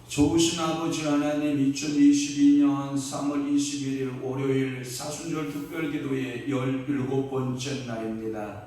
좋으신 아버지 하나님, 2022년 3월 21일 월요일 사순절 특별기도의 17번째 날입니다.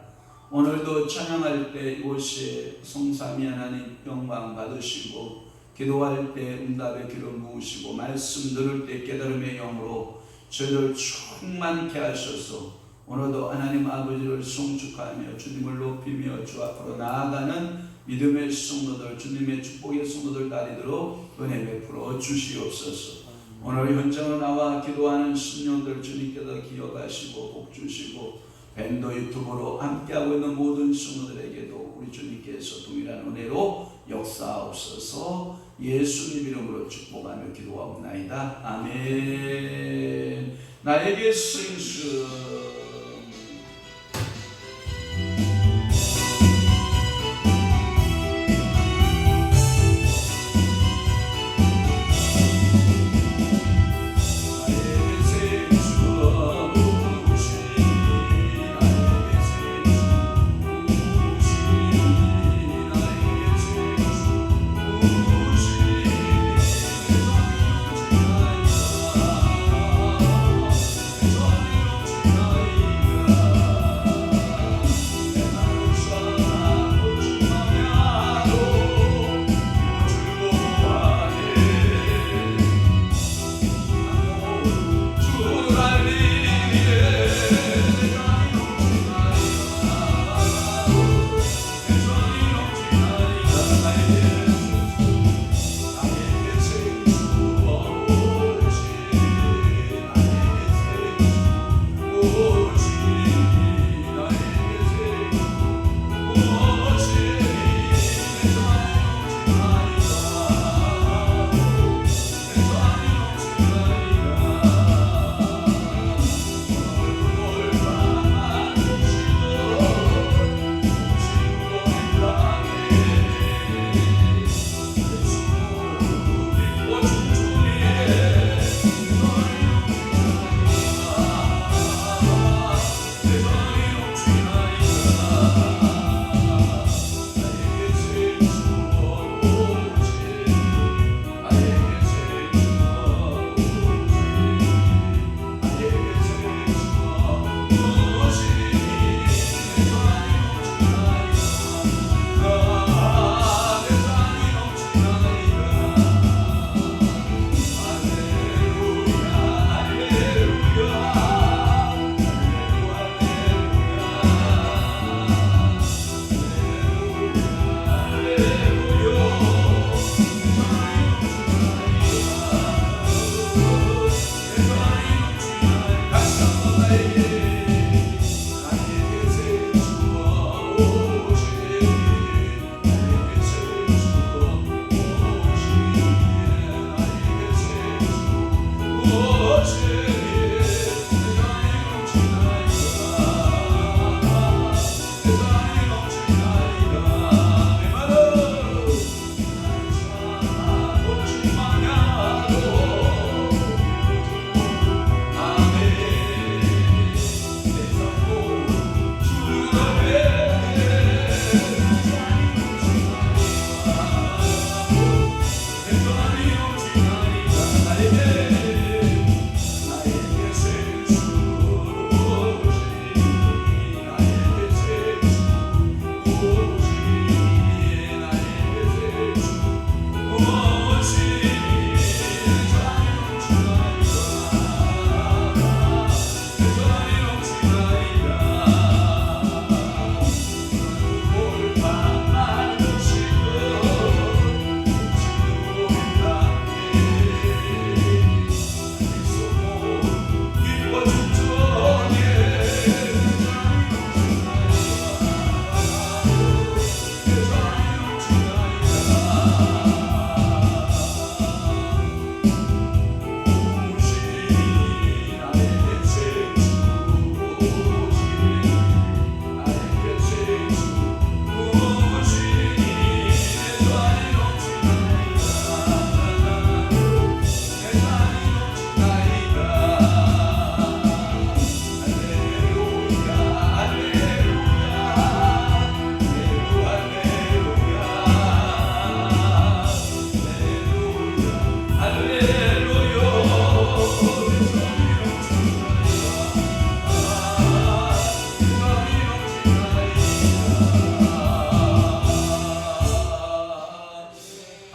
오늘도 찬양할 때 이곳에 성삼위 하나님 영광 받으시고, 기도할 때 응답의 기름 부으시고, 말씀 들을 때 깨달음의 영으로 저희를 충만케 하셔서 오늘도 하나님 아버지를 송축하며 주님을 높이며 주 앞으로 나아가는 믿음의 성도들, 주님의 축복의 성도들 다리도록 은혜 베풀어 주시옵소서. 오늘 현장으로 나와 기도하는 신령들 주님께서 기억하시고 복 주시고, 밴더 유튜브로 함께하고 있는 모든 성도들에게도 우리 주님께서 동일한 은혜로 역사하옵소서. 예수님 이름으로 축복하며 기도하옵나이다. 아멘. 나에게 승승.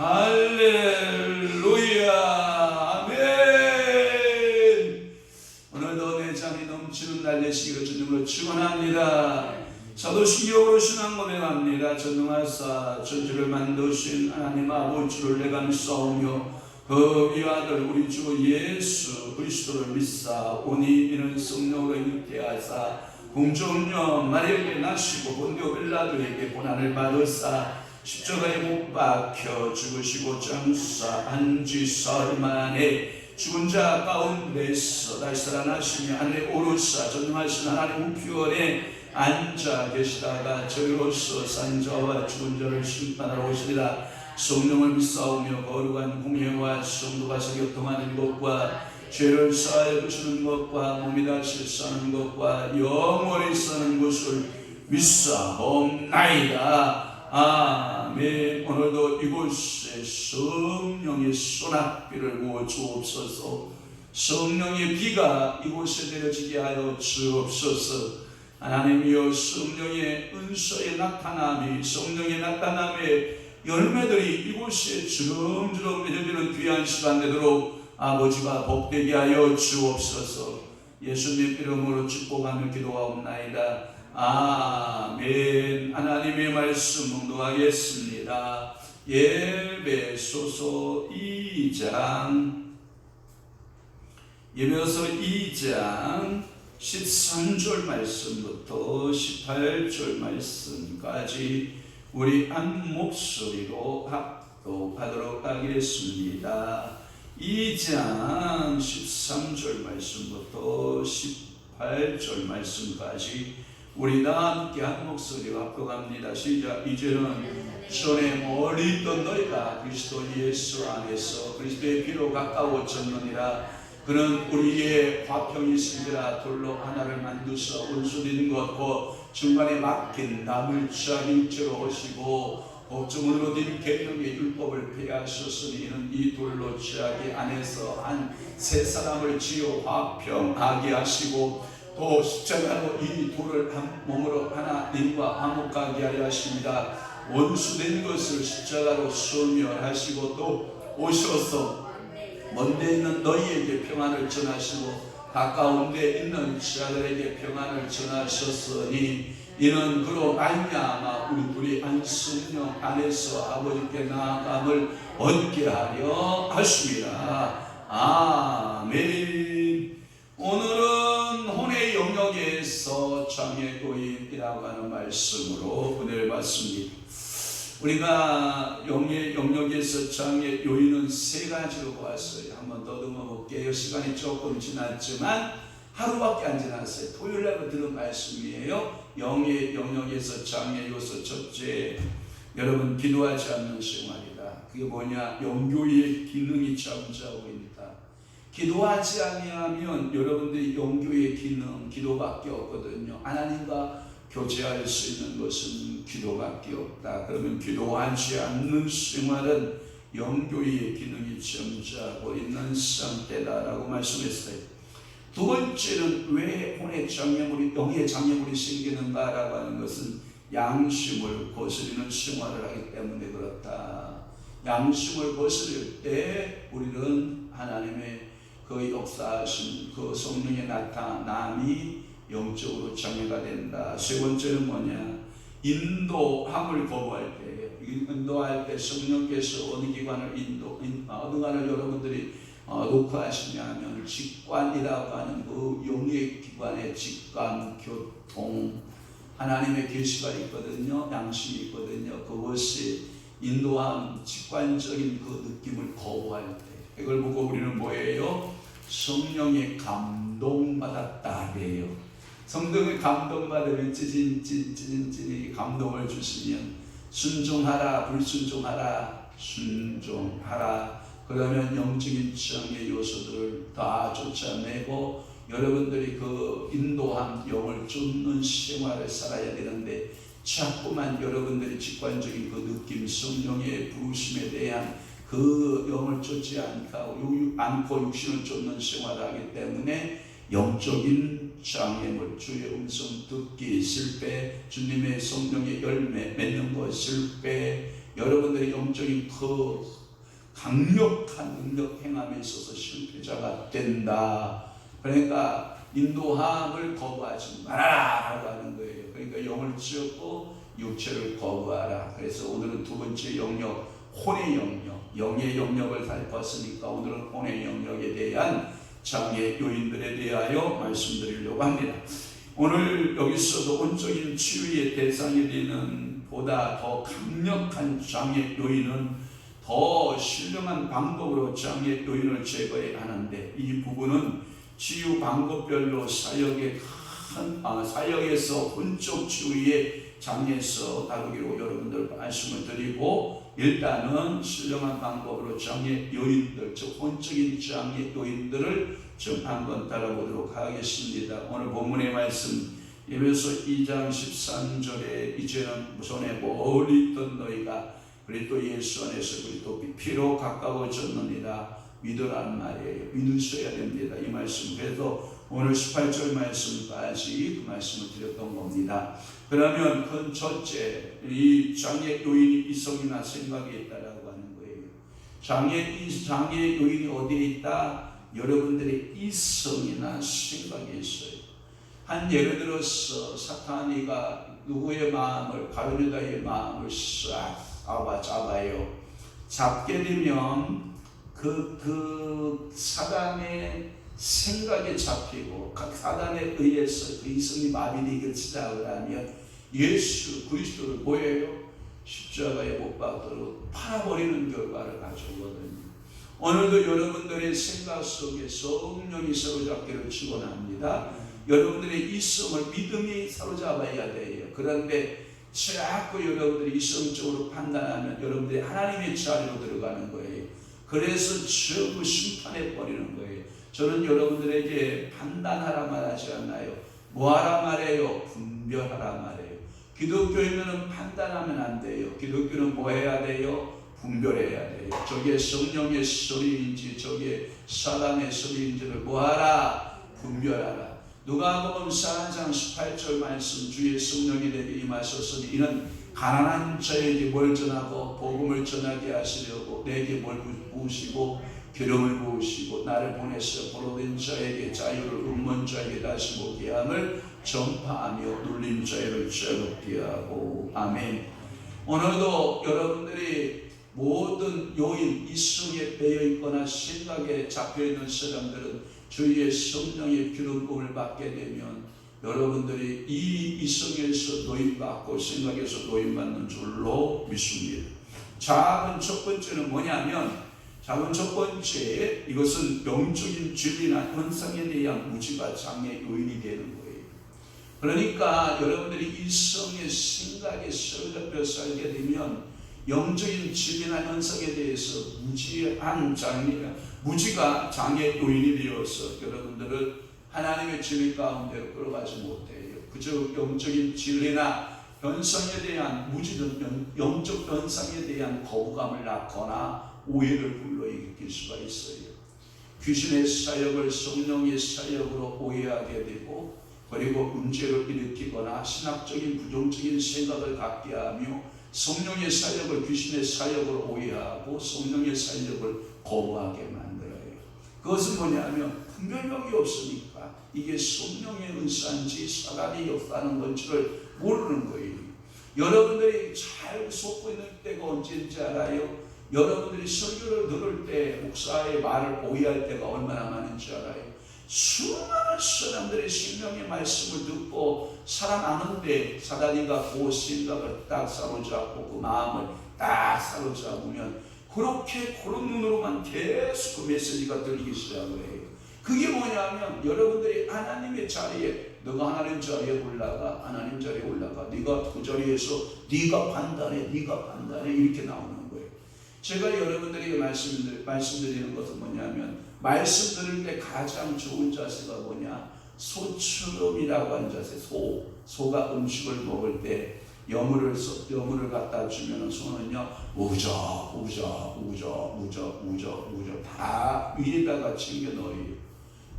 할렐루야. 아멘. 오늘도 내 잠이 넘치는 날 되시기를 주님으로 축원합니다. 사도신경으로 신앙 고백합니다. 전능하사 천지를 만드신 하나님 아버지를 내가 믿사오며 그 위아들 우리 주 예수 그리스도를 믿사오니 이는 성령으로 잉태하사 공중녀 마리아에게 나시고 본디오 빌라도에게 고난을 받으사 십자가에 못 박혀 죽으시고 장사한 지 사흘 만에 죽은 자 가운데서 다시 살아나시며 하늘에 오르사 전능하신 하나님 우편에 앉아 계시다가 저희로서 산 자와 죽은 자를 심판하러 오시리라. 성령을 믿사오며 거룩한 공예와 성도가 교통하는 것과 죄를 사하여 주시는 것과 몸이 다시 사는 것과 영원히 사는 것을 믿사옵나이다. 아멘. 오늘도 이곳에 성령의 소낙비를 부어 주옵소서. 성령의 비가 이곳에 내려지게 하여 주옵소서. 하나님이여, 성령의 은사의 나타남이, 성령의 나타남의 열매들이 이곳에 주렁주렁 맺어지는 귀한 시간 되도록 아버지가 복되게 하여 주옵소서. 예수님 이름으로 축복하며 기도하옵나이다. 아멘. 하나님의 말씀 묵도하겠습니다. 예배소서 2장 13절 말씀부터 18절 말씀까지 우리 한 목소리로 합독하도록 하겠습니다. 2장 13절 말씀부터 18절 말씀까지 우리 다 함께 한 목소리로 합독합니다. 시작. 이제는 전에 멀리 있던 너희가 그리스도 예수 안에서 그리스도의 피로 가까워졌느니라. 그는 우리의 화평이신지라 돌로 하나를 만드사 원수된 것고 중간에 막힌 나물 취한 육체로 오시고 법정으로 된 계명의 율법을 폐하셨으니 이는 이 돌로 취하기 안에서 한 세 사람을 지어 화평하게 하시고 또 십자가로 이 돌을 한 몸으로 하나님과 화목하게 하려 하십니다. 원수된 것을 십자가로 소멸하시고 또 오셔서 먼데 있는 너희에게 평안을 전하시고 가까운 데 있는 지하들에게 평안을 전하셨으니 이는 그로 말미암아 우리 둘이 한 성령 안에서 아버지께 나아감을 얻게 하려 하십니다. 아멘. 오늘은 혼의 영역에서 장애 요인이라고 하는 말씀으로 은혜를 받습니다. 우리가 영의 영역에서 장애 요인은 세 가지로 보았어요. 한번 더듬어 볼게요. 시간이 조금 지났지만 하루밖에 안 지났어요. 토요일날 들은 말씀이에요. 영의 영역에서 장애 요소 첫째, 여러분 기도하지 않는 생활이다. 그게 뭐냐? 영교의 기능이 잠자고 있다. 기도하지 아니하면 여러분들이 영교의 기능, 기도밖에 없거든요. 하나님과 교제할 수 있는 것은 기도밖에 없다. 그러면 기도하지 않는 생활은 영교의 기능이 잠자고 있는 상태다라고 말씀했어요. 두 번째는 왜 혼의 장애물이, 영의 장애물이 생기는가라고 하는 것은 양심을 거스르는 생활을 하기 때문에 그렇다. 양심을 거스를 때 우리는 하나님의 그 역사하신 그 성령의 나타남이 영적으로 장애가 된다. 세 번째는 뭐냐? 인도함을 거부할 때예요. 인도할 때 성령께서 어느 기관을 어느 기관을 여러분들이 놓고 하시냐면 직관이라고 하는 그 영의 기관의 직관, 교통, 하나님의 계시가 있거든요. 양심이 있거든요. 그것이 인도함, 직관적인 그 느낌을 거부할 때 이걸 보고 우리는 뭐예요? 성령의 감동받았다 그래요. 성령의 감동받으면 찌진찌진찌진이 감동을 주시면 순종하라, 불순종하라, 순종하라. 그러면 영적인 장애 요소들을 다 쫓아내고 여러분들이 그 인도함, 영을 쫓는 생활을 살아야 되는데 자꾸만 여러분들이 직관적인 그 느낌, 성령의 부르심에 대한 그 영을 쫓지 않고 육신을 쫓는 생활을 하기 때문에 영적인 장애물, 주의 음성 듣기 실패, 주님의 성령의 열매 맺는 것 실패, 여러분들이 영적인 그 강력한 능력 행함에 있어서 실패자가 된다. 그러니까 인도함을 거부하지 말아라 라고 하는 거예요. 그러니까 영을 지었고 육체를 거부하라. 그래서 오늘은 두 번째 영역, 혼의 영역, 영의 영역을 살폈으니까 오늘은 혼의 영역에 대한 장애 요인들에 대하여 말씀드리려고 합니다. 오늘 여기서도 온적인 치유의 대상이 되는 보다 더 강력한 장애 요인은 더 신령한 방법으로 장애 요인을 제거해야 하는데, 이 부분은 치유 방법별로 사역에서 혼적 치유의 장애에서 다루기로 여러분들 말씀을 드리고, 일단은 신령한 방법으로 장애 요인들, 즉 혼적인 장애 요인들을 좀 한번 따라보도록 하겠습니다. 오늘 본문의 말씀 에베소 2장 13절에 이제는 손에 멀리 있던 너희가 그리스도 예수 안에서 그리스도 피로 가까워졌느니라 믿으라는 말이에요. 믿으셔야 됩니다. 이 말씀. 그래서 오늘 18절 말씀까지 그 말씀을 드렸던 겁니다. 그러면 그 첫째, 이 장애 요인이 이성이나 생각에 있다라고 하는 거예요. 장애 요인이 어디에 있다? 여러분들의 이성이나 생각에 있어요. 한 예를 들어서 사탄이가 누구의 마음을, 가룟유다의 마음을 싹 잡아요. 잡게 되면 그 사단의 생각에 잡히고 각 사단에 의해서 그 이성이 마비되기 시작을 하면 예수 그리스도를 뭐예요? 십자가에 못 박도록 팔아버리는 결과를 가져오거든요. 오늘도 여러분들의 생각 속에 성령이 사로잡기를 축원합니다. 여러분들의 이성을 믿음이 사로잡아야 돼요. 그런데 자꾸 여러분들이 이성적으로 판단하면 여러분들이 하나님의 자리로 들어가는 거예요. 그래서 전부 심판해 버리는 거예요. 저는 여러분들에게 판단하라 말하지 않나요? 뭐하라 말해요? 분별하라 말해요. 기독교인은 판단하면 안 돼요. 기독교는 뭐 해야 돼요? 분별해야 돼요. 저게 성령의 소리인지 저게 사단의 소리인지를 뭐하라? 분별하라. 누가복음 4장 18절 말씀, 주의 성령이 내게 임하셨으니 이는 가난한 자에게 뭘 전하고 복음을 전하게 하시려고 내게 뭘 부으시고 기름을 부으시고 나를 보내서 포로된 자에게 자유를, 음모한 자에게 다시 보게 함을 전파하며 눌린 자유를 자유롭게 하고. 아멘. 오늘도 여러분들이 모든 요인, 이성에 빼여있거나 생각에 잡혀있는 사람들은 주의 성령의 기름 부음을 받게 되면 여러분들이 이 이성에서 노임받고 생각에서 노임받는 줄로 믿습니다. 작은 첫 번째는 뭐냐면, 작은 첫 번째, 이것은 영적인 진리나 현상에 대한 무지가 장애 요인이 되는 거예요. 그러니까 여러분들이 이성의 생각에 사로잡혀 살게 되면 영적인 진리나 현상에 대해서 무지가 장애 요인이 되어서 여러분들을 하나님의 진리 가운데로 끌어가지 못해요. 그저 영적인 진리나 현상에 대한 무지든 영적 현상에 대한 거부감을 낳거나 오해를 불러일으킬 수가 있어요. 귀신의 사역을 성령의 사역으로 오해하게 되고, 그리고 문제를 일으키거나 신학적인 부정적인 생각을 갖게 하며 성령의 사역을 귀신의 사역으로 오해하고 성령의 사역을 거부하게 만들어요. 그것은 뭐냐면 분별력이 없으니까 이게 성령의 은사인지 사단이 역사하는 건지를 모르는 거예요. 여러분들이 잘 속고 있는 때가 언제인지 알아요? 여러분들이 설교를 들을 때 목사의 말을 오해할 때가 얼마나 많은지 알아요? 수많은 사람들이 성령의 말씀을 듣고 살아나는데 사단이가 그 생각을 딱 사로잡고 그 마음을 딱 사로잡으면 그렇게 그런 눈으로만 계속 그 메시지가 들리기 시작을 해요. 그게 뭐냐면 여러분들이 하나님의 자리에, 너가 하나님 자리에 올라가, 하나님 자리에 올라가, 네가 그 자리에서 네가 판단해 이렇게 나오는 거예요. 제가 여러분들에게 말씀드리는 것은 뭐냐면, 말씀 들을 때 가장 좋은 자세가 뭐냐? 소처럼이라고 하는 자세. 소가 음식을 먹을 때 여물을 갖다 주면은 소는요 우저 다 위에다가 챙겨 넣어요.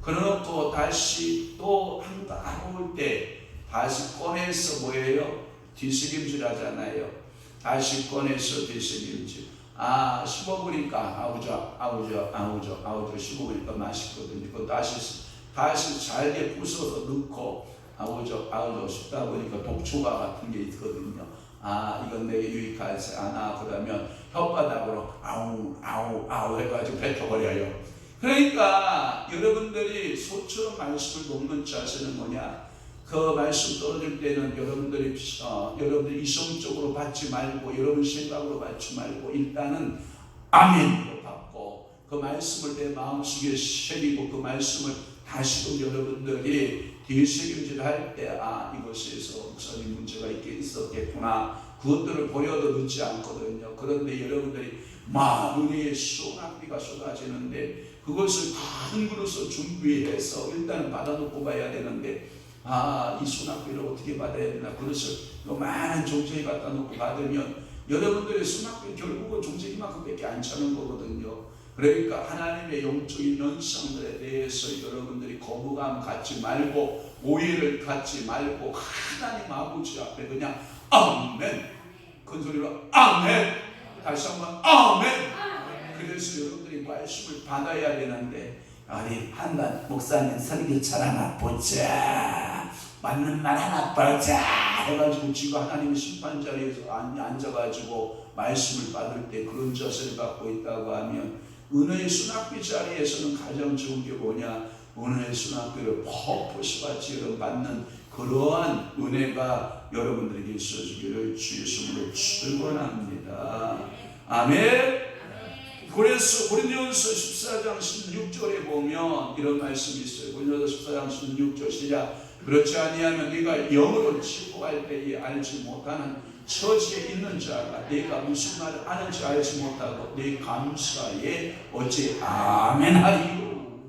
그래놓고 다시 또 한가올 때 다시 꺼내서 뭐예요? 뒤스김질 하잖아요. 다시 꺼내서 되새김치. 15분이니까 아우죠 15분이니까 맛있거든요. 그거 다시 잘게 부숴서 넣고 아우죠 씹다 보니까 독초가 같은 게 있거든요. 이건 내게 유익하지 않아. 그러면 혓바닥으로 아우 해가지고 뱉어버려요. 그러니까 여러분들이 소처럼 말씀을 먹는 자세는 뭐냐? 그 말씀 떨어질 때는 여러분들이 이성적으로 받지 말고 여러분 생각으로 받지 말고 일단은 아멘으로 받고 그 말씀을 내 마음속에 새기고 그 말씀을 다시금 여러분들이 되새김질 할 때 이것에서 목사님 문제가 있었겠구나. 그것들을 보려도 늦지 않거든요. 그런데 여러분들이 은혜의 소낙비가 쏟아지는데 그것을 큰 그릇으로 준비해서 일단은 받아놓고 봐야 되는데 이 소낙비를 어떻게 받아야 되나. 그릇을 많은 종쟁이 갖다 놓고 받으면 여러분들의 소낙비 결국은 종쟁이만큼밖에 안 차는 거거든요. 그러니까 하나님의 영적인 연상들에 대해서 여러분들이 거부감 갖지 말고 오해를 갖지 말고 하나님 아버지 앞에 그냥 아멘, 큰 소리로 아멘, 다시 한번 아멘. 그래서 여러분들이 말씀을 받아야 되는데 한단 목사님 설교 잘하나 보자, 맞는 말 하나 보자 해가지고 지금 하나님의 심판 자리에서 앉아가지고 말씀을 받을 때 그런 자세를 갖고 있다고 하면 은혜의 수납비 자리에서는 가장 좋은 게 뭐냐? 은혜의 수납비를 퍼포스같이 여러분 받는 그러한 은혜가 여러분들에게 있어지기를 주의 이름으로 축원합니다. 아멘. 그래서 고린도전서 14장 16절에 보면 이런 말씀이 있어요. 고린도전서 14장 16절 시작. 그렇지 아니하면 네가 영으로 치고할 때에 알지 못하는 처지에 있는 자가 내가 무슨 말을 아는지 알지 못하고 내 감사에 어찌 아멘 하리요.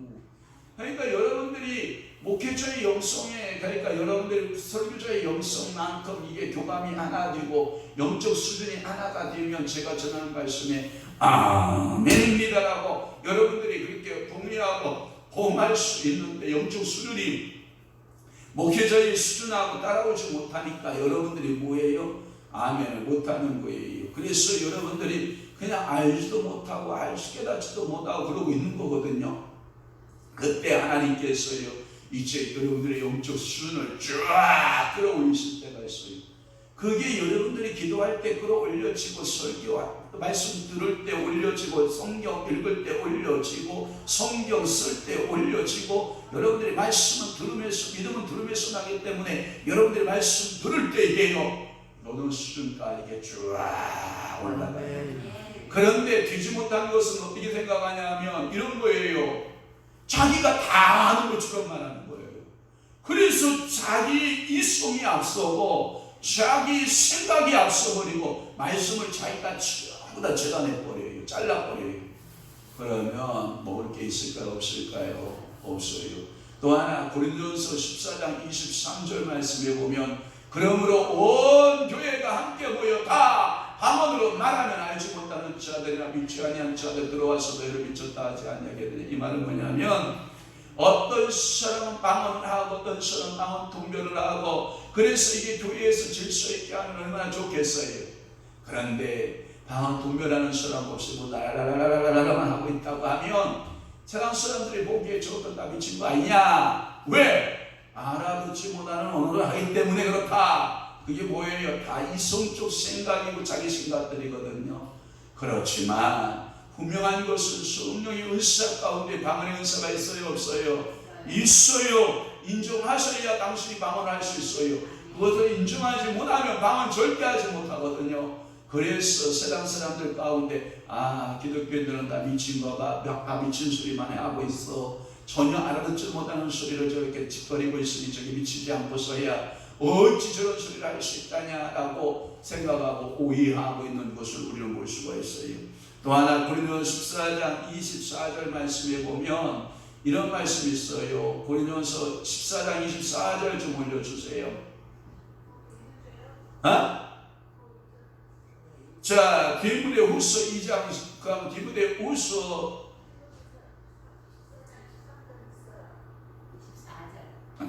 그러니까 여러분들이 목회자의 영성에, 그러니까 여러분들이 설교자의 영성만큼 이게 교감이 하나 되고 영적 수준이 하나가 되면 제가 전하는 말씀에 아멘입니다라고 여러분들이 그렇게 동의하고 호응할 수 있는데 영적 수준이 목회자의 수준하고 따라오지 못하니까 여러분들이 뭐예요? 아멘을 못하는 거예요. 그래서 여러분들이 그냥 알지도 못하고 깨닫지도 못하고 그러고 있는 거거든요. 그때 하나님께서요 이제 여러분들의 영적 수준을 쫙 끌어올리실 때가 있어요. 그게 여러분들이 기도할 때 끌어올려지고 설교 말씀 들을 때 올려지고 성경 읽을 때 올려지고 성경 쓸 때 올려지고 여러분들이 말씀은 들으면서 믿음은 들으면서 나기 때문에 여러분들이 말씀 들을 때에요 어느 수준까지 쫙 올라가요. 그런데 되지 못한 것은 어떻게 생각하냐면 이런 거예요. 자기가 다 아는 것처럼 말하는 거예요. 그래서 자기 이성이 앞서고 자기 생각이 앞서버리고 말씀을 자기가 전부 다 재단해버려요. 잘라버려요. 그러면 먹을 게 있을까요? 없을까요? 없어요. 또 하나 고린도전서 14장 23절 말씀에 보면 그러므로 온 교회가 함께 모여 다 방언으로 말하면 알지 못하는 자들이나 믿지 아니한 자들 들어와서 너희를 미쳤다 하지 아니하겠느냐. 이 말은 뭐냐면 어떤 사람은 방언을 하고 어떤 사람은 방언 통변을 하고 그래서 이게 교회에서 질서 있게 하면 얼마나 좋겠어요. 그런데 방언 통변하는 사람 없이 뭐 라라라라라라만 하고 있다고 하면 세상 사람들이 보기에 저것도 다 미친 거 아니냐. 왜? 알아듣지 못하는 언어를 하기 때문에 그렇다. 그게 뭐예요? 다 이성적 생각이고 자기 생각들이거든요. 그렇지만 분명한 것은 성령의 은사 가운데 방언의 은사가 있어요? 없어요? 있어요. 인정하셔야 당신이 방언할 수 있어요. 그것을 인정하지 못하면 방언 절대 하지 못하거든요. 그래서 세상 사람들 가운데 기독교인들은 다 미친 거가 다 미친 소리만 하고 있어. 전혀 알아듣지 못하는 소리를 저렇게 짓거리고 있으니 저게 미치지 않고서야 어찌 저런 소리를 할 수 있다냐라고 생각하고 오해하고 있는 것을 우리는 볼 수가 있어요. 또 하나 고린도전서 14장 24절 말씀에 보면 이런 말씀이 있어요. 고린도전서 14장 24절 좀 올려주세요. 자, 디모데후서 2장 그럼 디모데후서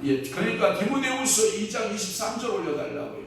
그러니까 디모데후서 2장 23절 올려달라고요.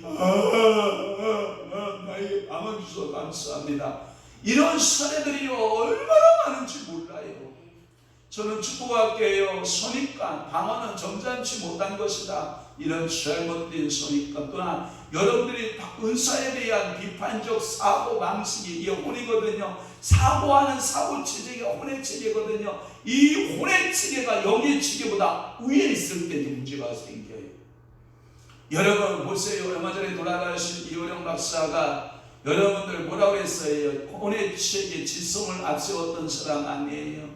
나에게 방언 주셔서 감사합니다. 이런 사례들이 얼마나 많은지 몰라요. 저는 축복할게요. 선입관, 방언은 점잖지 못한 것이다. 이런 잘못된 선입관, 또한 여러분들이 은사에 대한 비판적 사고 방식이 이게 혼이거든요. 사고하는 사고체계가 혼의 체계거든요. 이 혼의 체계가 영의 체계보다 위에 있을 때 문제가 생겨요. 여러분 보세요. 얼마 전에 돌아가신 이호령 박사가 여러분들 뭐라고 했어요? 혼의 체계 지성을 앞세웠던 사람 아니에요.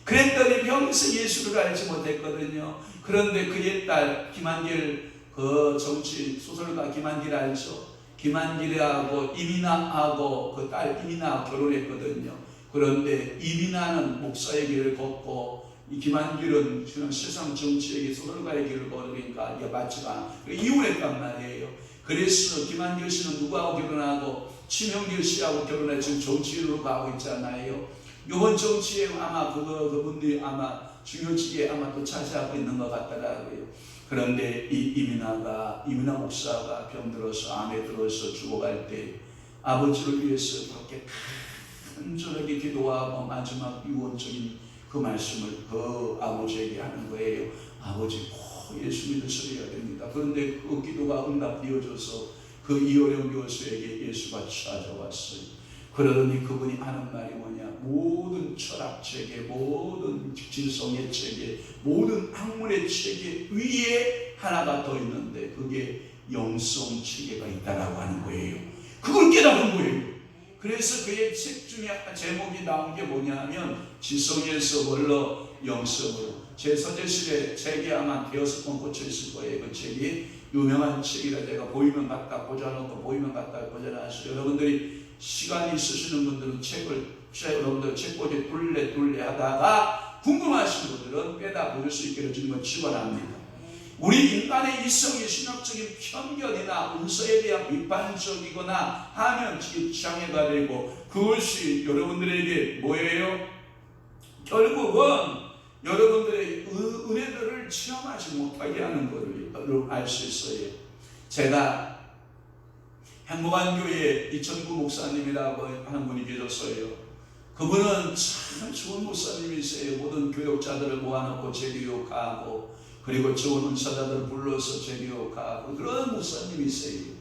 그랬더니 평생 예수를 알지 못했거든요. 그런데 그의 딸 김한길, 그 정치 소설가 김한길 알죠? 김한길하고 이민아하고 그 딸 이민아 결혼했거든요. 그런데 이민아는 목사의 길을 걷고 이 김한길은 세상 정치의 소설가의 길을 걸으니까 이게 맞지가 않아. 이혼했단 말이에요. 그래서 김한길 씨는 누구하고 결혼하고 심형길 씨하고 결혼해 지금 정치인으로 가고 있잖아요. 이번 정치에 아마 그분들이 아마 중요직에 아마 또 차지하고 있는 것 같더라고요. 그런데 이민아 목사가 병들어서 암에 들어서 죽어갈 때 아버지를 위해서 그렇게 간절하게 기도하고 마지막 유언적인 그 말씀을 그 아버지에게 하는 거예요. 아버지 꼭 예수 믿으셔야 됩니다. 그런데 그 기도가 응답되어져서 그 이호령 교수에게 예수가 찾아왔어요. 그러더니 그분이 하는 말이 뭐냐? 모든 철학 체계, 모든 진성의 체계, 모든 학문의 체계 위에 하나가 더 있는데 그게 영성 체계가 있다라고 하는 거예요. 그걸 깨달은 거예요. 그래서 그의 책 중에 제목이 나온 게 뭐냐면 지성에서 원로 영성으로. 제 서재실에 책이 아마 6권 꽂혀 있을 거예요. 그 책이 유명한 책이라 제가 보이면 갖다 꽂아놓고 보이면 갖다 꽂아놨어요. 여러분들이 시간이 있으시는 분들은 여러분들 책꽂이 둘레 하다가 궁금하신 분들은 빼다 보실 수 있게 주님은 축원합니다. 우리 인간의 이성이 신학적인 편견이나 은사에 대한 비판적이거나 하면 장애가 되고 그것이 여러분들에게 뭐예요? 결국은 여러분들의 은혜들을 체험하지 못하게 하는 것을 알 수 있어요. 제가 행복한 교회 이천구 목사님이라고 하는 분이 계셨어요. 그분은 참 좋은 목사님이세요. 모든 교육자들을 모아놓고 재교육하고 그리고 좋은 은사자들을 불러서 재교육하고 그런 목사님이세요.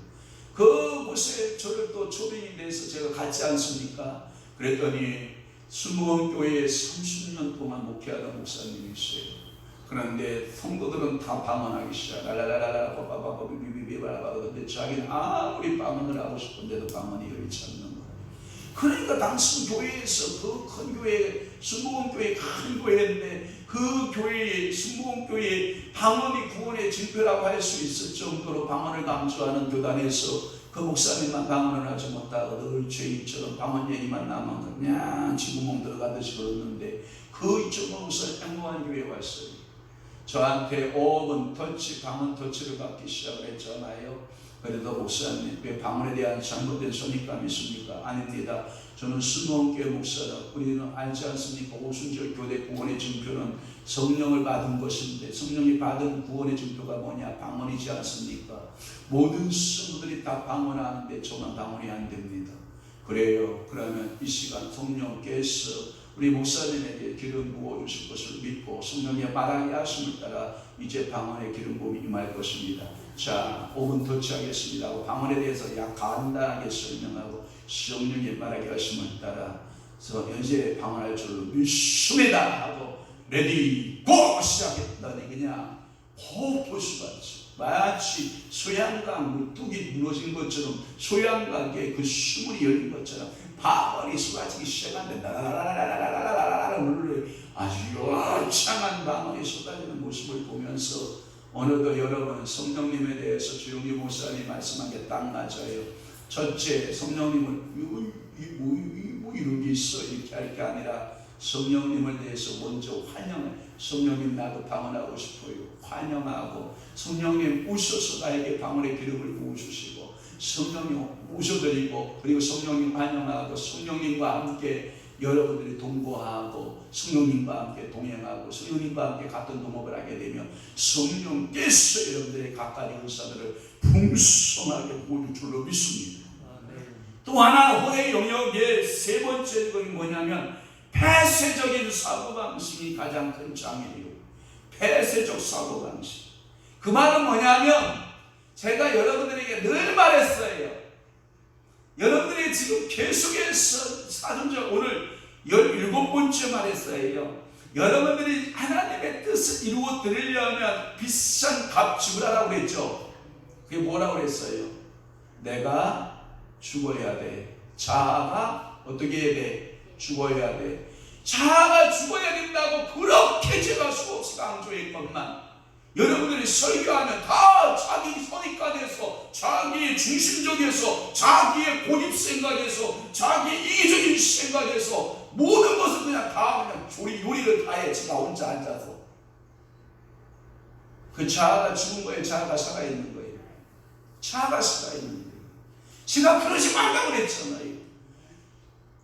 그곳에 저를 또 초빙이 돼서 제가 갔지 않습니까? 그랬더니 순복음교회에 30년 동안 목회하던 목사님이세요. 그런데 성도들은 다 방언하기 시작. 랄랄랄랄라 빠빠빠빠비비비바라바. 근데 자기는 아무리 방언을 하고 싶은데도 방언이 열리지 않는 거예요. 그러니까 당시 교회에서 그 큰 교회, 순복음교회 큰 교회인데 그 교회에 순복음교회 방언이 구원의 징표라고 할 수 있을 정도로 방언을 강조하는 교단에서 그 목사님만 방언을 하지 못하고 늘 죄인처럼 방언 얘기만 나면 그냥 지구멍 들어가듯이 그러는데 그 이쪽 목사 행복한 교회에 왔어요. 저한테 5분 터치, 방언 터치를 받기 시작을 했잖아요. 그래도 목사님, 왜 방언에 대한 잘못된 선입감이 있습니까? 아닙니다. 저는 순복음교회 목사라. 우리는 알지 않습니까? 오순절 교대 구원의 증표는 성령을 받은 것인데 성령이 받은 구원의 증표가 뭐냐? 방언이지 않습니까? 모든 성도들이 다 방언하는데 저만 방언이 안 됩니다. 그래요. 그러면 이 시간 성령께서 우리 목사님에게 기름 부어 주실 것을 믿고 성령의 말하게 하심을 따라 이제 방언의 기름 부음이 임할 것입니다. 자, 5분 터치하겠습니다 하고 방언에 대해서 간단하게 설명하고 성령의 말하게 하심을 따라 현재 방언할 줄로 믿습니다 하고 레디 고 시작했더니 그냥 호흡호수같이 마치 소양강 물뚝이 무너진 것처럼 소양강에 그 수물이 열린 것처럼 방언이 쏟아지기 시작하는데 라라라라라라라라라라 물을 아주 열창한 방언이 쏟아지는 모습을 보면서 어느덧 여러분 성령님에 대해서 조용히 목사님 말씀한 게 딱 맞아요. 첫째, 성령님을 뭐 이런 게 있어 이렇게 할 게 아니라 성령님을 대해서 먼저 환영해. 성령님 나도 방언하고 싶어요. 환영하고 성령님 오셔서 나에게 방언의 기름을 부어주시고 성령님 오셔드리고 그리고 성령님 환영하고 성령님과 함께 여러분들이 동거하고 성령님과 함께 동행하고 성령님과 함께 같은 동업을 하게 되면 성령께서 여러분들의 각각의 은사들을 풍성하게 보여줄 줄로 믿습니다. 또 하나 호의 영역의 세 번째 것이 뭐냐면 폐쇄적인 사고방식이 가장 큰 장애이고, 폐쇄적 사고방식. 그 말은 뭐냐면, 제가 여러분들에게 늘 말했어요. 여러분들이 지금 계속해서 사전적 오늘 17번째 말했어요. 여러분들이 하나님의 뜻을 이루어 드리려면 비싼 값 지불하라고 그랬죠. 그게 뭐라고 그랬어요? 내가 죽어야 돼. 자아가 어떻게 해야 돼? 죽어야 돼. 자아가 죽어야 된다고 그렇게 제가 수없이 강조했건만, 여러분들이 설교하면 다 자기 선입관에서, 자기의 중심적에서, 자기의 고집 생각에서, 자기의 이기적인 생각에서 모든 것을 그냥 다 그냥 요리를 다 해. 제가 혼자 앉아서. 그 자아가 죽은 거예요? 자아가 살아있는 거예요? 자아가 살아있는 거예요. 제가 그러지 말라고 그랬잖아요.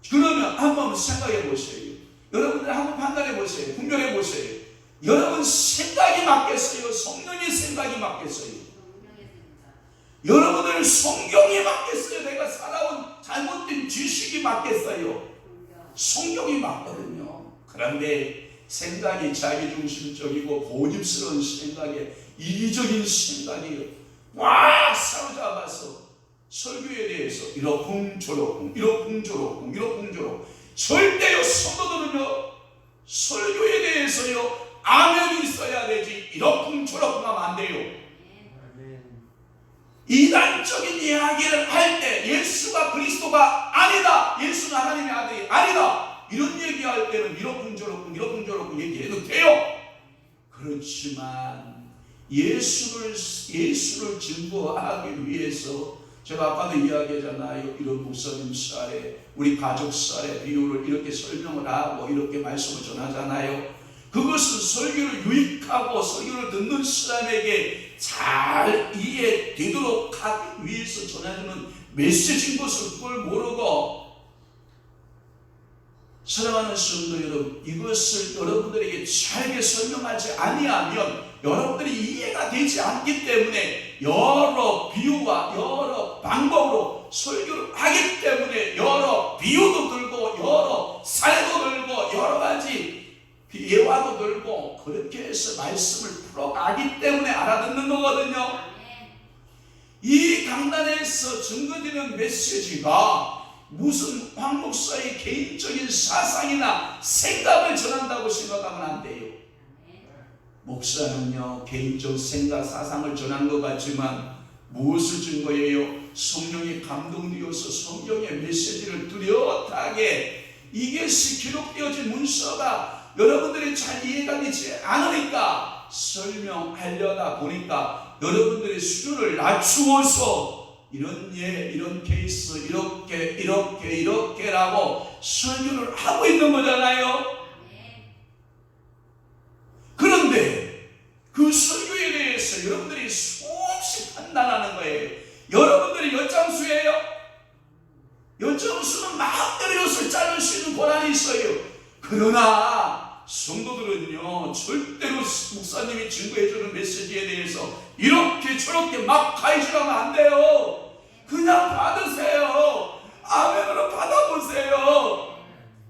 그러면 한번 생각해 보세요. 여러분들 한번 판단해 보세요. 분별해 보세요. 여러분 생각이 맞겠어요? 성령의 생각이 맞겠어요? 여러분들 성경이 맞겠어요? 내가 살아온 잘못된 지식이 맞겠어요? 성경이 맞거든요. 그런데 생각이 자기중심적이고 고집스러운 생각에 이기적인 생각이 꽉 사로잡아서 설교에 대해서 이러쿵저러쿵 이러쿵저러쿵 절대요, 성도들은요 설교에 대해서요 아멘이 있어야 되지 이러쿵저러쿵 하면 안 돼요. 이단적인 이야기를 할 때 예수가 그리스도가 아니다, 예수는 하나님의 아들이 아니다, 이런 얘기할 때는 이러쿵저러쿵 얘기해도 돼요. 그렇지만 예수를 증거하기 위해서 제가 아까도 이야기하잖아요. 이런 목사님 쌀에 우리 가족 쌀의 비유를 이렇게 설명을 하고 이렇게 말씀을 전하잖아요. 그것은 설교를 유익하고 설교를 듣는 사람에게 잘 이해되도록 하기 위해서 전해주는 메시지인 것을 그걸 모르고, 사랑하는 성도 여러분, 이것을 여러분들에게 잘게 설명하지 아니하면 여러분들이 이해가 되지 않기 때문에 여러 비유와 여러 방법으로 설교를 하기 때문에 여러 비유도 들고 여러 사례도 들고 여러 가지 예화도 들고 그렇게 해서 말씀을 풀어가기 때문에 알아듣는 거거든요. 이 강단에서 증거되는 메시지가 무슨 황 목사의 개인적인 사상이나 생각을 전한다고 생각하면 안 돼요. 목사는요 개인적 생각 사상을 전한 것 같지만 무엇을 증거해요? 성령이 감동되어서 성경의 메시지를 뚜렷하게, 이것이 기록되어진 문서가 여러분들이 잘 이해가 되지 않으니까 설명하려다 보니까 여러분들의 수준을 낮추어서 이런 이런 케이스 이렇게라고 설교를 하고 있는 거잖아요. 그런데 그 설교에 대해서 여러분들이 수없이 판단하는 거예요. 여러분들이 엿장수예요? 엿장수는 마음대로 엿을 자를 수 있는 권한이 있어요. 그러나 성도들은요 절대로 목사님이 증거해주는 메시지에 대해서 이렇게 저렇게 막 가이질하면 안 돼요. 그냥 받으세요. 아멘으로 받아보세요.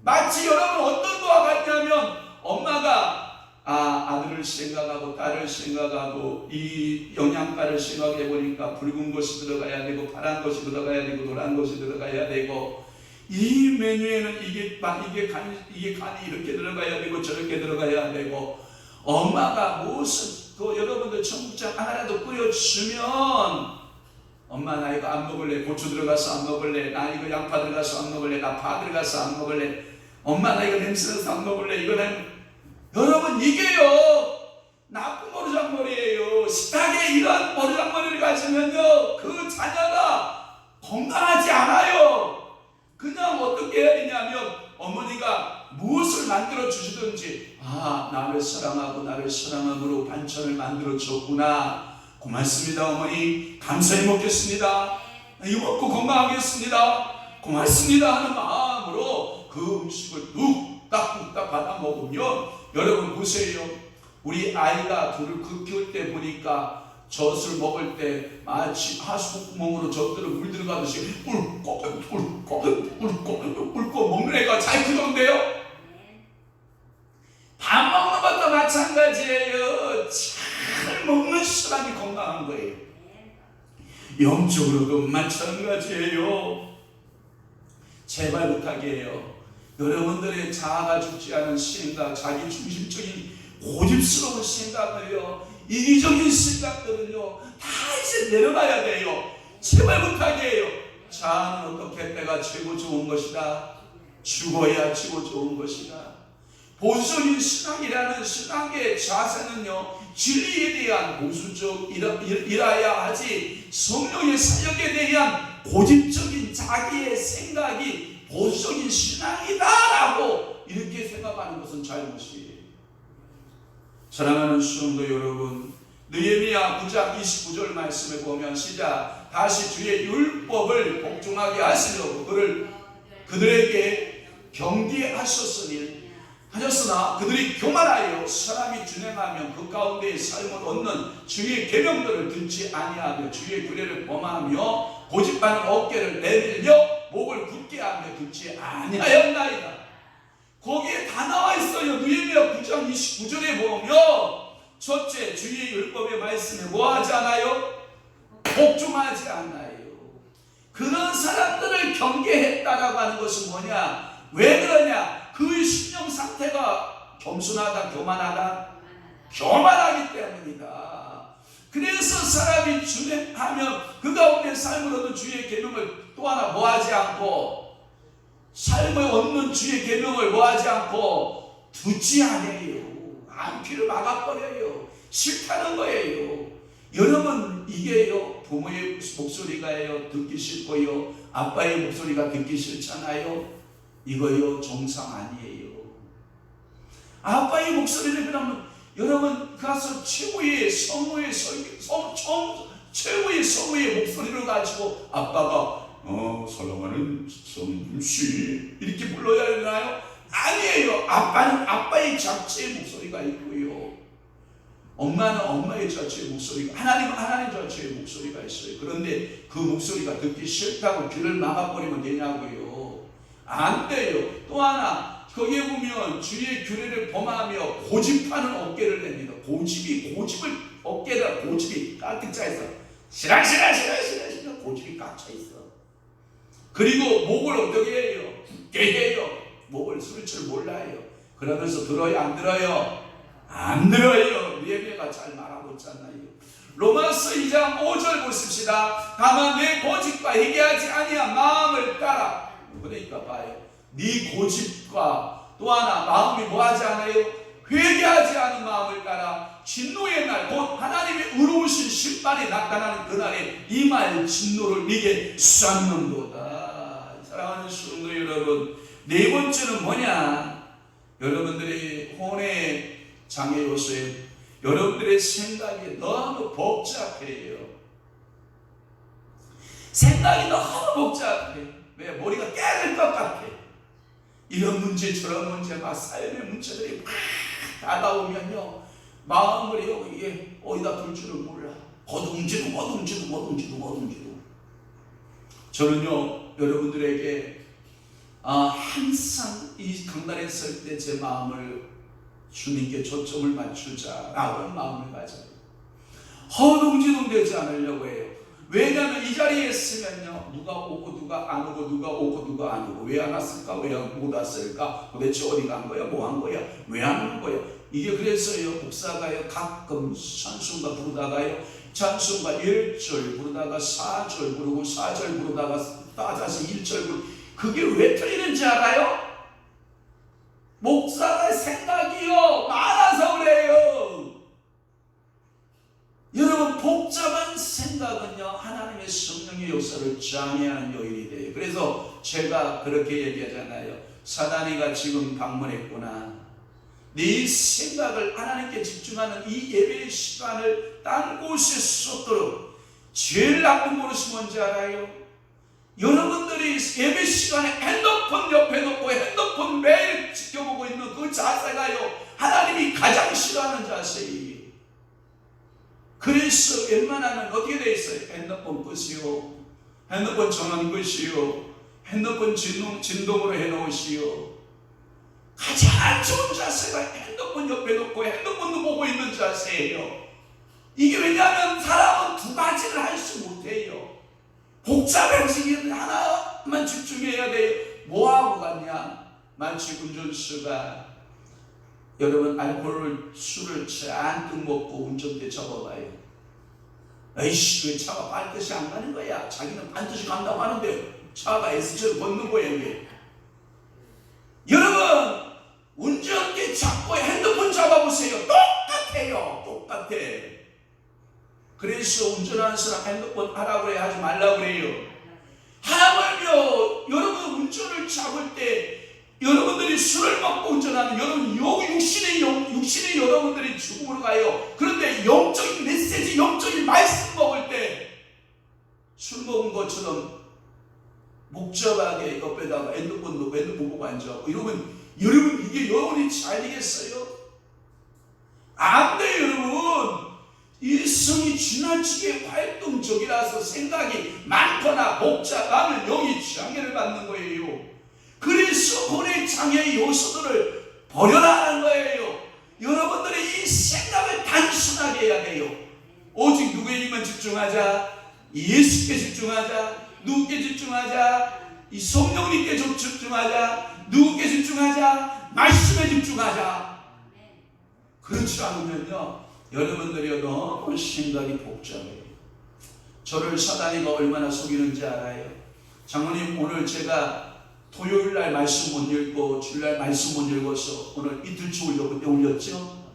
마치 여러분 어떤 거와 같냐면 엄마가 아들을 생각하고 딸을 생각하고 이 영양가를 생각해 보니까 붉은 것이 들어가야 되고 파란 것이 들어가야 되고 노란 것이 들어가야 되고, 이 메뉴에는 이게 간이 이렇게 들어가야 되고 저렇게 들어가야 되고, 엄마가 무슨 여러분들 청국장 하나라도 끓여주면 엄마 나 이거 안 먹을래, 고추 들어가서 안 먹을래, 나 이거 양파 들어가서 안 먹을래, 나 파 들어가서 안 먹을래, 엄마 나 이거 냄새나서 안 먹을래, 이거는 여러분 이게요 나쁜 버르장머리예요. 식탁에 이런 버르장머리를 가지면요 그 자녀가 건강하지 않아요. 그냥 어떻게 해야 되냐면 어머니가 무엇을 만들어 주시든지 나를 사랑하고 나를 사랑함으로 반찬을 만들어 줬구나, 고맙습니다 어머니, 감사히 먹겠습니다, 이거 먹고 건강하겠습니다, 고맙습니다 하는 마음으로 그 음식을 뚝딱 받아 먹으면, 여러분 보세요. 우리 아이가 둘을 키울 때 보니까 젖을 먹을 때 마치 하수구멍으로 젖들을 물 들어가듯이 꿀꺽 먹는 애가 잘 크던데요. 영적으로도 마찬가지예요. 제발 부탁이에요. 여러분들의 자아가 죽지 않은 생각, 자기 중심적인 고집스러운 생각을요, 이기적인 생각들은요, 다 이제 내려놔야 돼요. 제발 부탁이에요. 자아는 어떻게 때가 최고 좋은 것이다. 죽어야 최고 좋은 것이다. 보수적인 신앙이라는 신앙의 자세는요, 진리에 대한 보수적이라야 하지 성령의 사역에 대한 고집적인 자기의 생각이 보수적인 신앙이다라고 이렇게 생각하는 것은 잘못이에요. 사랑하는 성도 여러분, 느헤미야 9장 29절 말씀에 보면 시작, 다시 주의 율법을 복종하게 하시려고 그들에게 경계하셨으니 하셨으나 그들이 교만하여 사람이 준행하면 그 가운데의 삶을 얻는 주의 계명들을 듣지 아니하며 주의 규례를 범하며 고집하는 어깨를 내밀며 목을 굳게 하며 듣지 아니하였나이다. 거기에 다 나와 있어요. 느헤미야 9장 29절에 보면 첫째, 주의 율법의 말씀에 뭐하지 않아요? 복종하지 않아요. 그런 사람들을 경계했다라고 하는 것은 뭐냐? 왜 그러냐? 그의 심령 상태가 겸손하다, 교만하기 때문이다. 그래서 사람이 준행하면 그 가운데 삶을 얻는 주의 계명을 또 하나 뭐하지 않고, 삶을 얻는 주의 계명을 뭐하지 않고 듣지 않아요. 안귀를 막아버려요. 싫다는 거예요. 여러분, 이게요, 부모의 목소리가요 듣기 싫고요, 아빠의 목소리가 듣기 싫잖아요. 이거요 정상 아니에요. 아빠의 목소리를 그러면 여러분 가서 최고의 성우의 목소리를 가지고 아빠가 사랑하는 성씨 이렇게 불러야 되나요? 아니에요. 아빠는 아빠의 자체의 목소리가 있고요, 엄마는 엄마의 자체의 목소리가, 하나님은 하나님 자체의 목소리가 있어요. 그런데 그 목소리가 듣기 싫다고 귀를 막아버리면 되냐고요. 안 돼요. 또 하나, 거기에 보면 주의 규례를 범하며 고집하는 어깨를 냅니다. 고집을 어깨에다 고집이 가득 차있어. 싫어 고집이 꽉 차있어. 그리고 목을 어떻게 해요? 굳게 해요. 목을 쓸 줄 몰라요. 그러면서 들어요, 안 들어요? 안 들어요. 느헤미야가 잘 말하고 있잖아요. 로마서 2장 5절 보십시다. 다만 내 고집과 회개하지 아니한 마음을 따라. 그러니까 봐요. 네 고집과 또 하나 마음이 뭐하지 않아요? 회개하지 않은 마음을 따라 진노의 날, 곧 하나님의 의로우신 심판이 나타나는 그날에 임할 진노를 네게 쏟는도다. 사랑하는 성도 여러분, 네 번째는 뭐냐? 여러분들이 혼의 장애 요소에 여러분들의 생각이 너무 복잡해요. 생각이 너무 복잡해. 왜? 머리가 깨질 것 같아. 이런 문제 저런 문제 막 삶의 문제들이 막 다가오면요, 마음을요 이게 어디다 둘 줄을 몰라. 거둥지도 저는요 여러분들에게 항상 이 강단에 설 때 제 마음을 주님께 초점을 맞추자라는 마음을 가져요. 허둥지둥 되지 않으려고 해요. 왜냐하면 이 자리에 있으면요, 누가 오고 누가 안 오고, 누가 오고 누가 안 오고, 왜 안 왔을까, 왜 못 왔을까, 도대체 어디 간 거야, 뭐 한 거야, 왜 안 오는 거야. 이게 그래서요, 목사가요 가끔 찬송가 부르다가요, 찬송가 1절 부르다가 4절 부르고 4절 부르다가 다시 1절 부르고, 그게 왜 틀리는지 알아요? 목사가 생각이요 많아서 그래요. 여러분, 복잡한 생각은요 하나님의 성령의 역사를 장애하는 요인이 돼요. 그래서 제가 그렇게 얘기하잖아요. 사단이가 지금 방문했구나. 네 생각을 하나님께 집중하는 이 예배의 시간을 딴 곳에 쏟도록. 제일 나쁜 버릇이 뭔지 알아요? 여러분들이 예배 시간에 핸드폰 옆에 놓고 핸드폰 매일 지켜보고 있는 그 자세가요 하나님이 가장 싫어하는 자세예요. 그래서 웬만하면 어떻게 돼 있어요? 핸드폰 끄시오, 핸드폰 전원 끄시오, 핸드폰 진동으로 해놓으시오. 가장 좋은 자세가 핸드폰 옆에 놓고 핸드폰도 보고 있는 자세예요. 이게 왜냐하면 사람은 두 가지를 할 수 못해요. 복잡해지기는 하나만 집중해야 돼요. 뭐하고 갔냐? 마치 운전수가 여러분 술을 잔뜩 먹고 운전대 접어봐요. 에이씨, 왜 차가 반드시 안 가는 거야? 자기는 반드시 간다고 하는데 차가 S자로 걷는 거예요. 이게. 여러분, 운전대 잡고 핸드폰 잡아보세요. 똑같아요. 똑같아. 그래서 운전하는 사람 핸드폰 하라고 해야 하지 말라고 그래요. 하물며 여러분 운전을 잡을 때 여러분들이 술을 먹고 운전하는 여러분 육신의 여러분들이 죽음으로 가요. 그런데 영적인 메시지, 영적인 말씀 먹을 때 술 먹은 것처럼 목잡하게 옆에다가 핸드폰 놓고 핸드폰 보고 앉아고 이러면 여러분 이게 영혼이 잘 되겠어요? 안 돼요. 여러분, 이 성이 지나치게 활동적이라서 생각이 많거나 복잡하면 영이 장애를 받는 거예요. 그래서 본의 장애의 요소들을 버려라는 거예요. 여러분들이 이 생각을 단순하게 해야 돼요. 오직 누구에게만 집중하자. 예수께 집중하자. 누구께 집중하자. 이 성령님께 집중하자. 누구께 집중하자. 말씀에 집중하자. 그렇지 않으면요, 여러분들이 너무 생각이 복잡해요. 저를 사단이가 얼마나 속이는지 알아요. 장로님, 오늘 제가 토요일날 말씀 못 읽고 주일날 말씀 못 읽어서 오늘 이틀치 그때 올렸죠.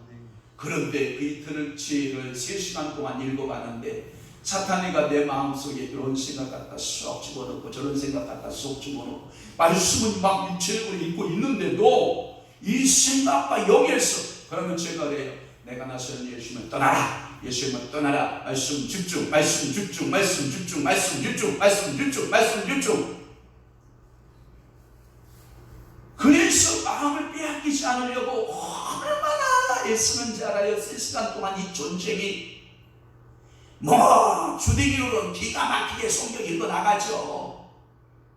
그런데 그 이틀치를 3시간 동안 읽어가는데 사탄이가 내 마음속에 이런 생각 갖다 쏙 집어넣고 저런 생각 갖다 쏙 집어넣고 말씀은 막 육체적으로 읽고 있는데도 이 생각과 영에서, 그러면 제가 그래요. 내가 나서는 예수면 떠나라. 예수면 떠나라. 말씀 집중, 말씀 집중, 말씀 집중, 말씀 집중, 말씀 집중, 말씀 집중. 그래서 마음을 빼앗기지 않으려고 얼마나 애쓰는지 알아요. 3시간 동안 이 전쟁이 주대기로는 기가 막히게 성경 읽어나가죠.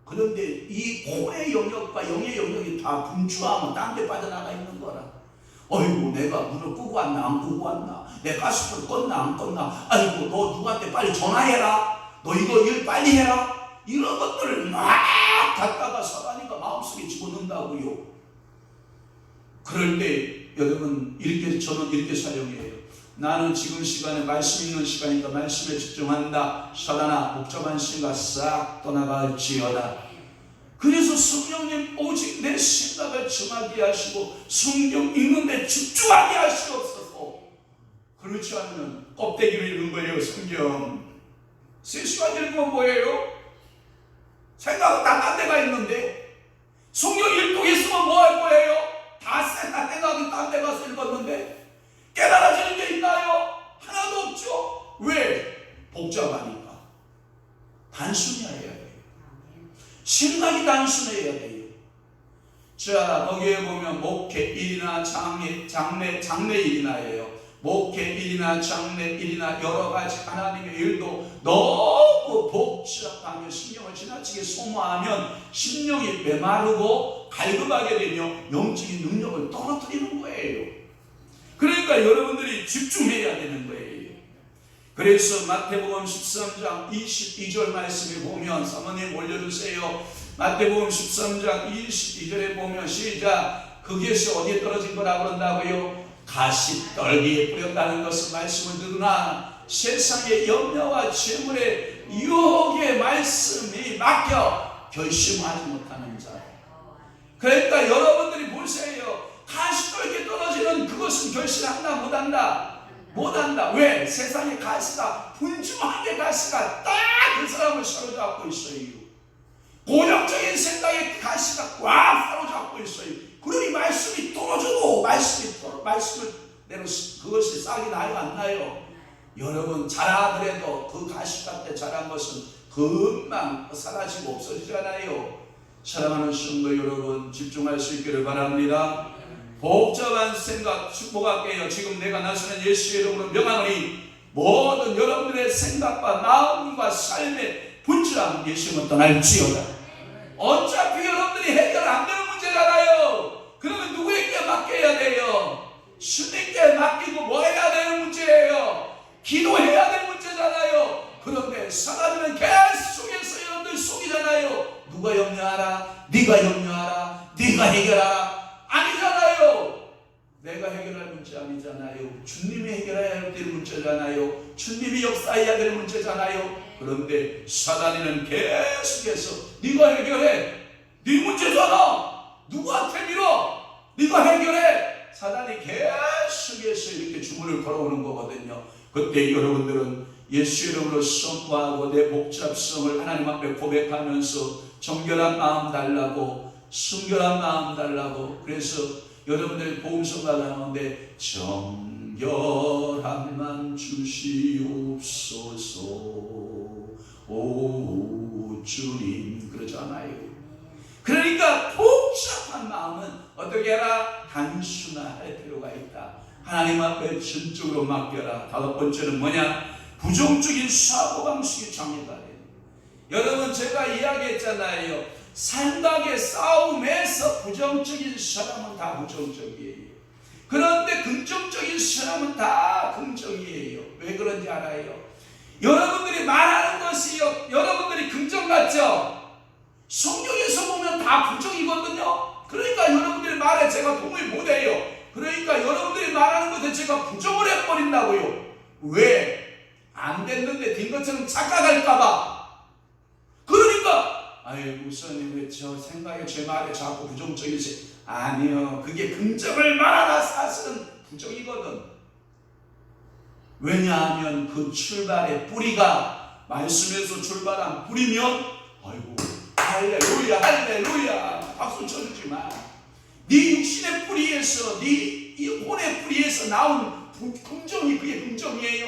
그런데 이 혼의 영역과 영의 영역이 다 분주하면 딴 데 빠져나가 있는 거라. 어이구, 내가 문을 끄고 왔나 안 끄고 왔나, 내 가스불 껐나 안 껐나, 아이고 너 누구한테 빨리 전화해라, 너 이거 일 빨리 해라, 이런 것들을 막 갖다가 사단이가 마음속에 집어넣는다고요. 그럴 때 여러분 저는 이렇게 사용해요. 나는 지금 시간에 말씀 읽는 시간이니까 말씀에 집중한다. 사단아, 복잡한 생각 싹 떠나갈지어다. 그래서 성령님 오직 내 생각을 정하게 하시고 성경 읽는데 집중하게 하시옵소서. 그렇지 않으면 껍데기를 읽는 거예요. 성경 3시간 읽으면 뭐예요? 생각은 다 딴 데가 있는데. 성경 읽고 있으면 뭐 할 거예요? 다 생각이 딴 데 가서 읽었는데 깨달아지는 게 있나요? 하나도 없죠. 왜? 복잡하니까. 단순히 해야 돼요. 생각이 단순해야 돼요. 자, 거기에 보면 목회일이나 장례일이나예요. 목회일이나 장례일이나 여러 가지 하나님의 일도 너무 복잡하게 신경을 지나치게 소모하면 심령이 메마르고 갈급하게 되며 영적인 능력을 떨어뜨리는 거예요. 그러니까 여러분들이 집중해야 되는 거예요. 그래서 마태복음 13장 22절 말씀에 보면, 사모님 올려주세요. 마태복음 13장 22절에 보면 시작. 거기에서 어디에 떨어진 거라고 그런다고요? 가시떨기에 뿌렸다는 것은 말씀을 들으나 세상의 염려와 재물의 유혹의 말씀이 막혀 결심하지 못하는 자. 그러니까 여러분들이 보세요. 가시떨기에 떨어지는 그것은 결심한다 못한다? 못한다. 왜? 세상의 가시가 분주하게 가시가 딱 그 사람을 사로잡고 있어요. 고정적인 생각의 가시가 꽉 사로잡고 있어요. 그러니 말씀이 떨어져도 말씀을 내가 그것이 싹이 나요 안 나요? 여러분 자라더라도 그 가시밭에 자란 것은 금방 사라지고 없어지잖아요. 사랑하는 성도 여러분, 집중할 수 있기를 바랍니다. 복잡한 생각 축복할게요. 지금 내가 나서는 예수의 이름으로 명하노니 모든 여러분들의 생각과 마음과 삶의 분주함 예수님은 떠날지어다. 어차피 여러분들이 해결 안 되는 문제잖아요. 그러면 누구에게 맡겨야 돼요? 주님께 맡기고 뭐 해야 되는 문제예요? 문제잖아요. 주님이 해결해야 될 문제잖아요. 주님이 역사해야 될 문제잖아요. 그런데 사단이는 계속해서 네가 해결해. 네 문제잖아. 누구한테 밀어? 네가 해결해. 사단이 계속해서 이렇게 주문을 걸어오는 거거든요. 그때 여러분들은 예수 이름으로 선포하고 내 복잡성을 하나님 앞에 고백하면서 정결한 마음 달라고, 순결한 마음 달라고. 그래서 여러분들의 복음성가 가운데 정결함만 주시옵소서 오 주님 그러잖아요. 그러니까 복잡한 마음은 어떻게 해라? 단순화할 필요가 있다. 하나님 앞에 전적으로 맡겨라. 다섯 번째는 뭐냐? 부정적인 사고방식이 장애가 돼요. 여러분 제가 이야기했잖아요. 생각의 싸움에서 부정적인 사람은 다 부정적이에요. 그런데 긍정적인 사람은 다 긍정이에요. 왜 그런지 알아요? 여러분들이 말하는 것이 여러분들이 긍정 같죠? 성경에서 보면 다 부정이거든요. 그러니까 여러분들의 말에 제가 동의 못해요. 그러니까 여러분들이 말하는 것에 제가 부정을 해버린다고요. 왜? 안 됐는데 된 것처럼 착각할까봐. 그러니까 아유 목사님 왜 저 생각에 제 말에 자꾸 부정적이지? 아니요, 그게 긍정을 말하나 사실은 부정이거든. 왜냐하면 그 출발의 뿌리가 말씀에서 출발한 뿌리면 아이고 할렐루야 할렐루야 박수 쳐주지만 네 육신의 뿌리에서 네 혼의 뿌리에서 나온 긍정이 그게 긍정이에요?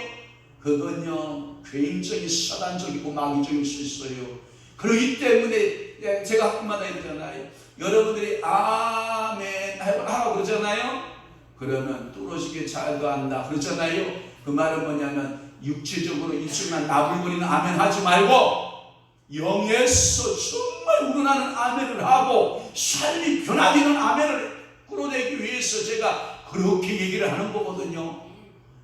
그건요 굉장히 사단적이고 마귀적일 수 있어요. 그렇기 때문에 제가 한마디 했잖아요. 여러분들이 아멘 하라고 그러잖아요. 그러면 뚫어지게 잘도 한다 그러잖아요. 그 말은 뭐냐면 육체적으로 입술만 나불거리는 아멘 하지 말고 영에서 정말 우러나는 아멘을 하고 삶이 변화되는 아멘을 끌어내기 위해서 제가 그렇게 얘기를 하는 거거든요.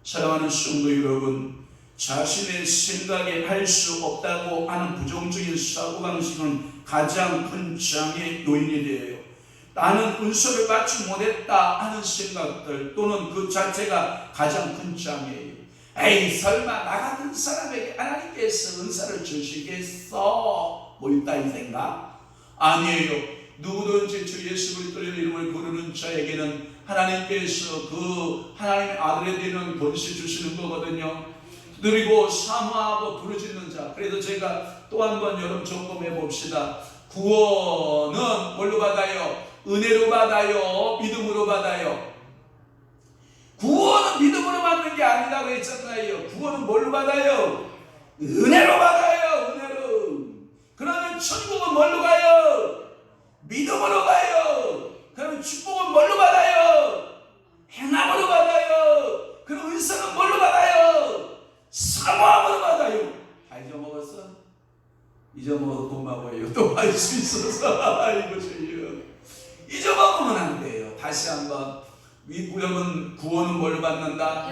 사랑하는 성도 여러분, 자신의 생각에 할 수 없다고 하는 부정적인 사고방식은 가장 큰 장애 요인이 되어요. 나는 은사를 받지 못했다 하는 생각들 또는 그 자체가 가장 큰 장애예요. 에이 설마 나 같은 사람에게 하나님께서 은사를 주시겠어? 뭐 있다 이 생각? 아니에요. 누구든지 주 예수 그리스도의 이름을 부르는 자에게는 하나님께서 그 하나님의 아들에 대한 권세 주시는 거거든요. 그리고 사모하고 부르짖는 자. 그래서 제가 또 한 번 여러분 점검해 봅시다. 구원은 뭘로 받아요? 은혜로 받아요? 믿음으로 받아요? 구원은 믿음으로 받는 게 아니라고 했잖아요. 구원은 뭘로 받아요? 은혜로 받아요. 은혜로. 그러면 천국은 뭘로 가요? 믿음으로 가요. 그러면 축복은 뭘로 받아요? 행함으로 받아요. 그럼 은사는 뭘로 받아요? 사모함으로 받아요. 다 잊어먹었어? 잊어먹어도 고마워요. 또 할 수 있어서. 이것이요. 잊어먹으면 안 돼요. 다시 한번. 여러분 구원은 뭘로 받는다?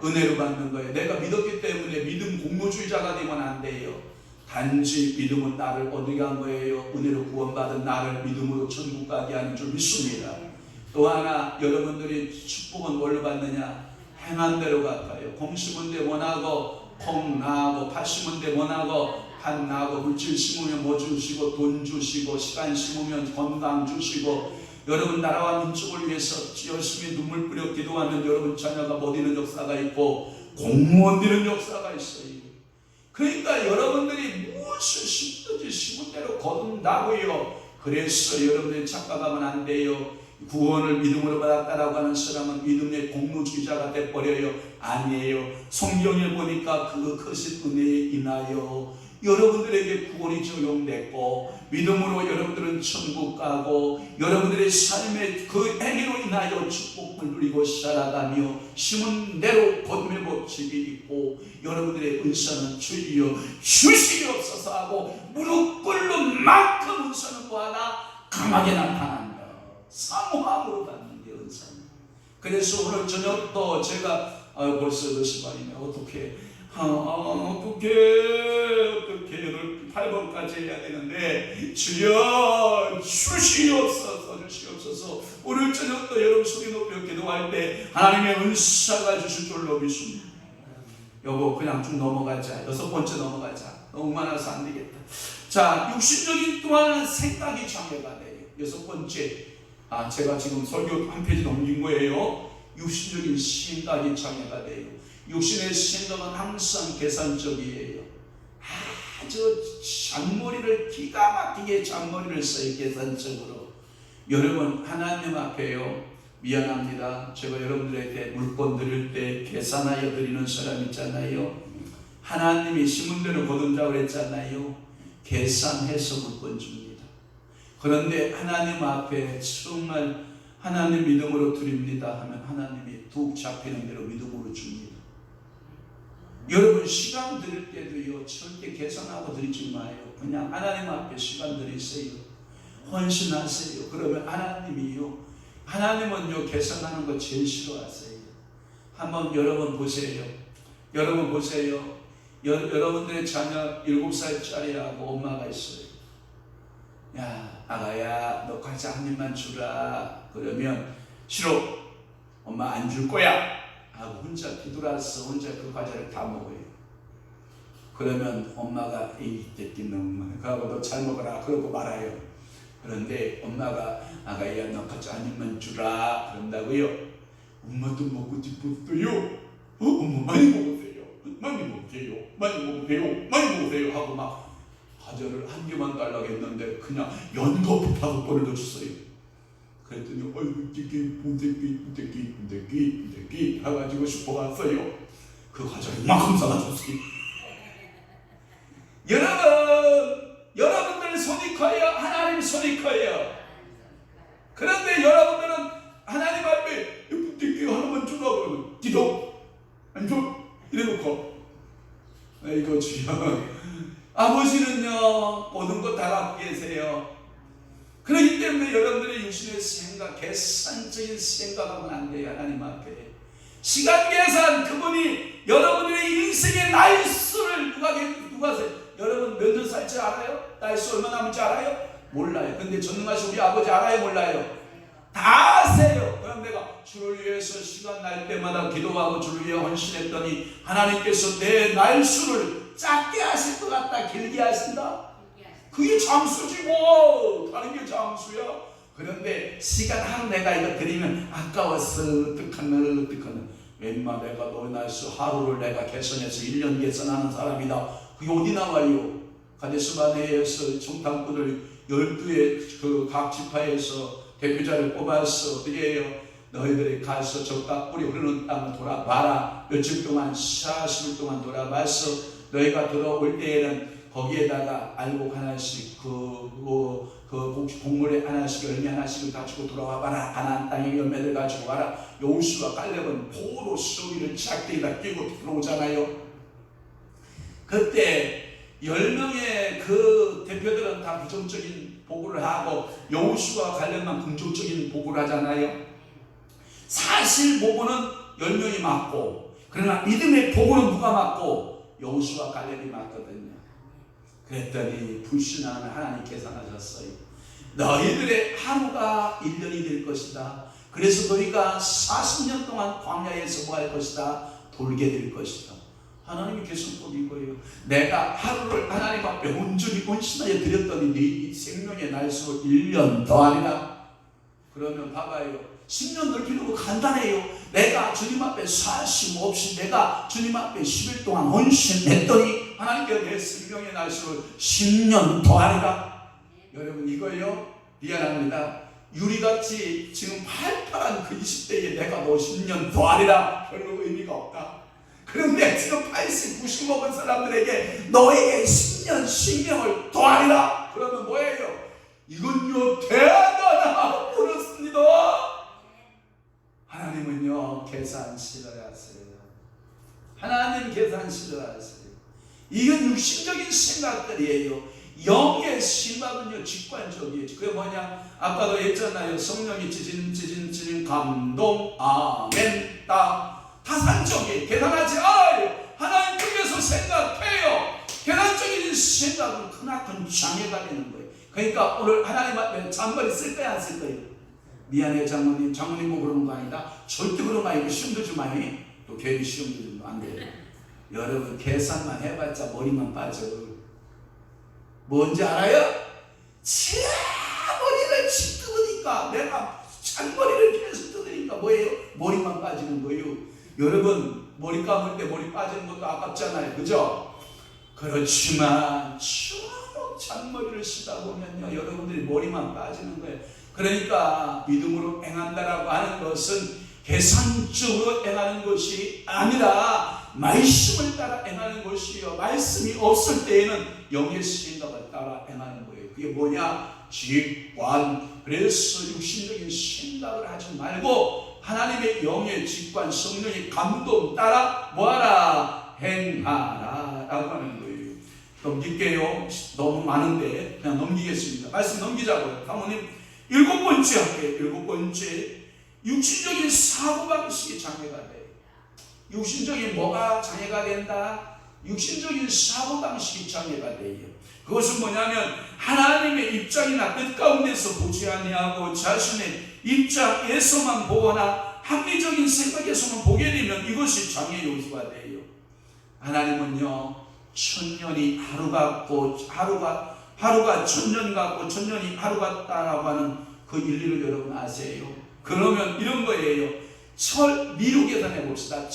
은혜로 받는 거예요. 내가 믿었기 때문에 믿음 공로주의자가 되면 안 돼요. 단지 믿음은 나를 어디게 한 거예요? 은혜로 구원받은 나를 믿음으로 천국 가게 하는 줄 믿습니다. 또 하나 여러분들이 축복은 뭘로 받느냐? 행한 대로 갚아요. 공 심은 데 원하고 콩 나고 팥 심은 데 원하고 팥 나고 물질 심으면 뭐 주시고 돈 주시고 시간 심으면 건강 주시고 여러분 나라와 민족을 위해서 열심히 눈물 뿌려 기도하는 여러분 자녀가 못 이는 역사가 있고 공무원 되는 역사가 있어요. 그러니까 여러분들이 무엇을 심든지 심은 대로 거둔다고요. 그래서 여러분들이 착각하면 안 돼요. 구원을 믿음으로 받았다라고 하는 사람은 믿음의 공로주의자가 돼버려요. 아니에요. 성경에 보니까 그것이 은혜에 인하여 여러분들에게 구원이 적용됐고 믿음으로 여러분들은 천국 가고 여러분들의 삶의 그 행위로 인하여 축복을 누리고 살아가며 심은 대로 거둠의 법칙이 있고 여러분들의 은사는 주여 주시옵소서 하고 무릎 꿇는 만큼 은사는 뭐 하나 강하게 나타난다. 사모함으로 받는 게 은사입니다. 그래서 오늘 저녁도 제가 벌써 몇 시간이네. 어떻게 8번까지 해야 되는데 주여 주시옵소서 주시옵소서. 오늘 저녁도 여러분 소리 높여 기도할 때 하나님의 은사가 주실 줄로 믿습니다. 여보 그냥 쭉 넘어가자. 6번째 넘어가자. 너무 많아서 안 되겠다. 자, 육신적인 또한 생각이 장애가 돼요. 6번째, 제가 지금 설교 한 페이지 넘긴 거예요. 육신적인 생각이 장애가 돼요. 육신의 생각은 항상 계산적이에요. 아주 잔머리를 기가 막히게 잔머리를 써요. 계산적으로. 여러분 하나님 앞에요, 미안합니다. 제가 여러분들에게 물건 드릴 때 계산하여 드리는 사람 있잖아요. 하나님이 심은 대로 거둔다고 그랬잖아요. 계산해서 물건 줍니다. 그런데 하나님 앞에 정말 하나님 믿음으로 드립니다 하면 하나님이 툭 잡히는 대로 믿음으로 줍니다. 여러분 시간 드릴 때도요, 절대 계산하고 드리지 마요. 그냥 하나님 앞에 시간 드리세요. 헌신하세요. 그러면 하나님은요 계산하는 거 제일 싫어하세요. 한번 여러분 보세요. 여러분들의 자녀 7살짜리하고 엄마가 있어요. 야 아가야 너 과자 한 입만 주라. 그러면 싫어, 엄마 안 줄 거야 하고 혼자 뒤돌아서 혼자 그 과자를 다 먹어요. 그러면 엄마가 이 새끼 놈 하고 너 잘 먹어라 그러고 말아요. 그런데 엄마가 아가야 너 과자 한 입만 주라 그런다고요. 엄마도 먹고 싶었어요. 엄마 많이 먹으세요 하고 막 과자를 한 개만 달라고 했는데 그냥 연거푸 5번을 더 줬어요. 그랬더니 어이구 bun대끼 해가지고 슈퍼 갔어요. 그 과자를 이만큼 사다 줬어요. 여러분들 손이 커요? 하나님 손이 커요? 그런데 여러분들은 하나님 앞에 bun대끼 하나만 주라고 그러면 기도 안 줘? 이래놓고 아이고 주여. 아버지는요 모든 것 다 갖고 계세요. 그렇기 때문에 여러분들의 육신의 생각, 계산적인 생각하면 안 돼요. 하나님 앞에 시간 계산, 그분이 여러분들의 인생의 날수를 누가 세요? 여러분 몇 년 살지 알아요? 날수 얼마 남을지 알아요? 몰라요. 근데 전능하신 우리 아버지 알아요? 몰라요? 다 아세요. 그럼 내가 주를 위해서 시간 날 때마다 기도하고 주를 위해 헌신했더니 하나님께서 내 날수를 작게 하실 것 같다, 길게 하신다? 그게 장수지 뭐. 다른 게 장수야. 그런데 시간 하루 내가 이거 드리면 아까웠어. 어떡하나. 웬만 내가 너의 날수 하루를 내가 계산해서 1년 계산하는 사람이다. 그게 어디 나와요? 가데스바네에서 청탕꾼을 12의 그 각 지파에서 대표자를 뽑아서 어떻게 해요? 너희들이 가서 적각 뿌리 흐르는 땅을 돌아봐라. 며칠 동안 40일 동안 돌아봐서 너희가 돌아올 때에는 거기에다가 알곡 하나씩 곡물에 하나씩 열매 하나씩을 가지고 돌아와 봐라. 가나안 땅의 열매를 가지고 와라. 여호수아 갈렙은 포로 수기를 작대기다 끼고 들어오잖아요. 그때 10명의 그 대표들은 다 부정적인 보고를 하고 여호수아 갈렙만 긍정적인 보고를 하잖아요. 사실 보고는 10명이 맞고, 그러나 믿음의 보고는 누가 맞고? 여호수아 갈렙이 맞거든요. 그랬더니 불신하는 하나님 계산하셨어요. 너희들의 하루가 1년이 될 것이다. 그래서 너희가 40년 동안 광야에서 뭐 할 것이다? 돌게 될 것이다. 하나님의 계산법이 이거예요. 내가 하루를 하나님 앞에 온전히 헌신하여 드렸더니 네 생명의 날수로 1년 더하리라. 그러면 봐봐요. 10년 넓히는 거 간단해요. 내가 주님 앞에 사심 없이 내가 주님 앞에 10일 동안 헌신했더니 하나님께 내 생명의 날수를 10년 더하리라. 여러분 이거요, 미안합니다. 유리같이 지금 팔팔한 그 20대에 내가 너 10년 더하리라 별로 의미가 없다. 그런데 지금 80, 90 먹은 사람들에게 너에게 10년 신경을 더하리라. 그러면 뭐예요? 이건요 대단하다 그렇습니다. 하나님은요 계산 싫어하세요. 하나님 계산 싫어하세요. 이건 육신적인 생각들이에요. 영의 생각은요 직관적이에요. 그게 뭐냐? 아까도 했잖아요. 성령이 지진 감동 아멘 딱 타산적이에요. 계산하지 않아요. 하나님 쪽에서 생각해요. 계산적인 생각은 크나큰 장애가 되는 거예요. 그러니까 오늘 하나님 앞에 잔머리 쓸 거야 안 쓸 거예요? 미안해 장모님, 장모님 뭐 그러는 거 아니다. 절대 그런 거 아니고 시험 들지 마요. 또 괜히 시험 들면 안 돼요. 여러분 계산만 해봤자 머리만 빠져. 뭔지 알아요? 머리를 치 뜯으니까, 내가 잔머리를 계속 뜯으니까 뭐예요? 머리만 빠지는 거예요. 여러분 머리 감을 때 머리 빠지는 것도 아깝잖아요, 그죠? 그렇지만 쭉 잔머리를 쓰다 보면요, 여러분들이 머리만 빠지는 거예요. 그러니까 믿음으로 행한다라고 하는 것은 계산적으로 행하는 것이 아니라 말씀을 따라 행하는 것이요, 말씀이 없을 때에는 영의 생각을 따라 행하는 거예요. 그게 뭐냐? 직관. 그래서 육신적인 생각을 하지 말고 하나님의 영의 직관, 성령의 감동 따라 뭐하라? 행하라 라고 하는 거예요. 넘길게요. 너무 많은데 그냥 넘기겠습니다. 말씀 넘기자고요. 사모님 7번째 할게요. 7번째, 육신적인 사고방식이 장애가 돼요. 육신적인 뭐가 장애가 된다? 육신적인 사고방식이 장애가 돼요. 그것은 뭐냐면 하나님의 입장이나 뜻 가운데서 보지 아니하고 자신의 입장에서만 보거나 합리적인 생각에서만 보게 되면 이것이 장애 요소가 돼요. 하나님은요, 천년이 하루 같고 하루가 천년 같고 천년이 하루 같다라고 하는 그 일리를 여러분 아세요? 그러면 이런 거예요. 철미로 계산해 봅시다.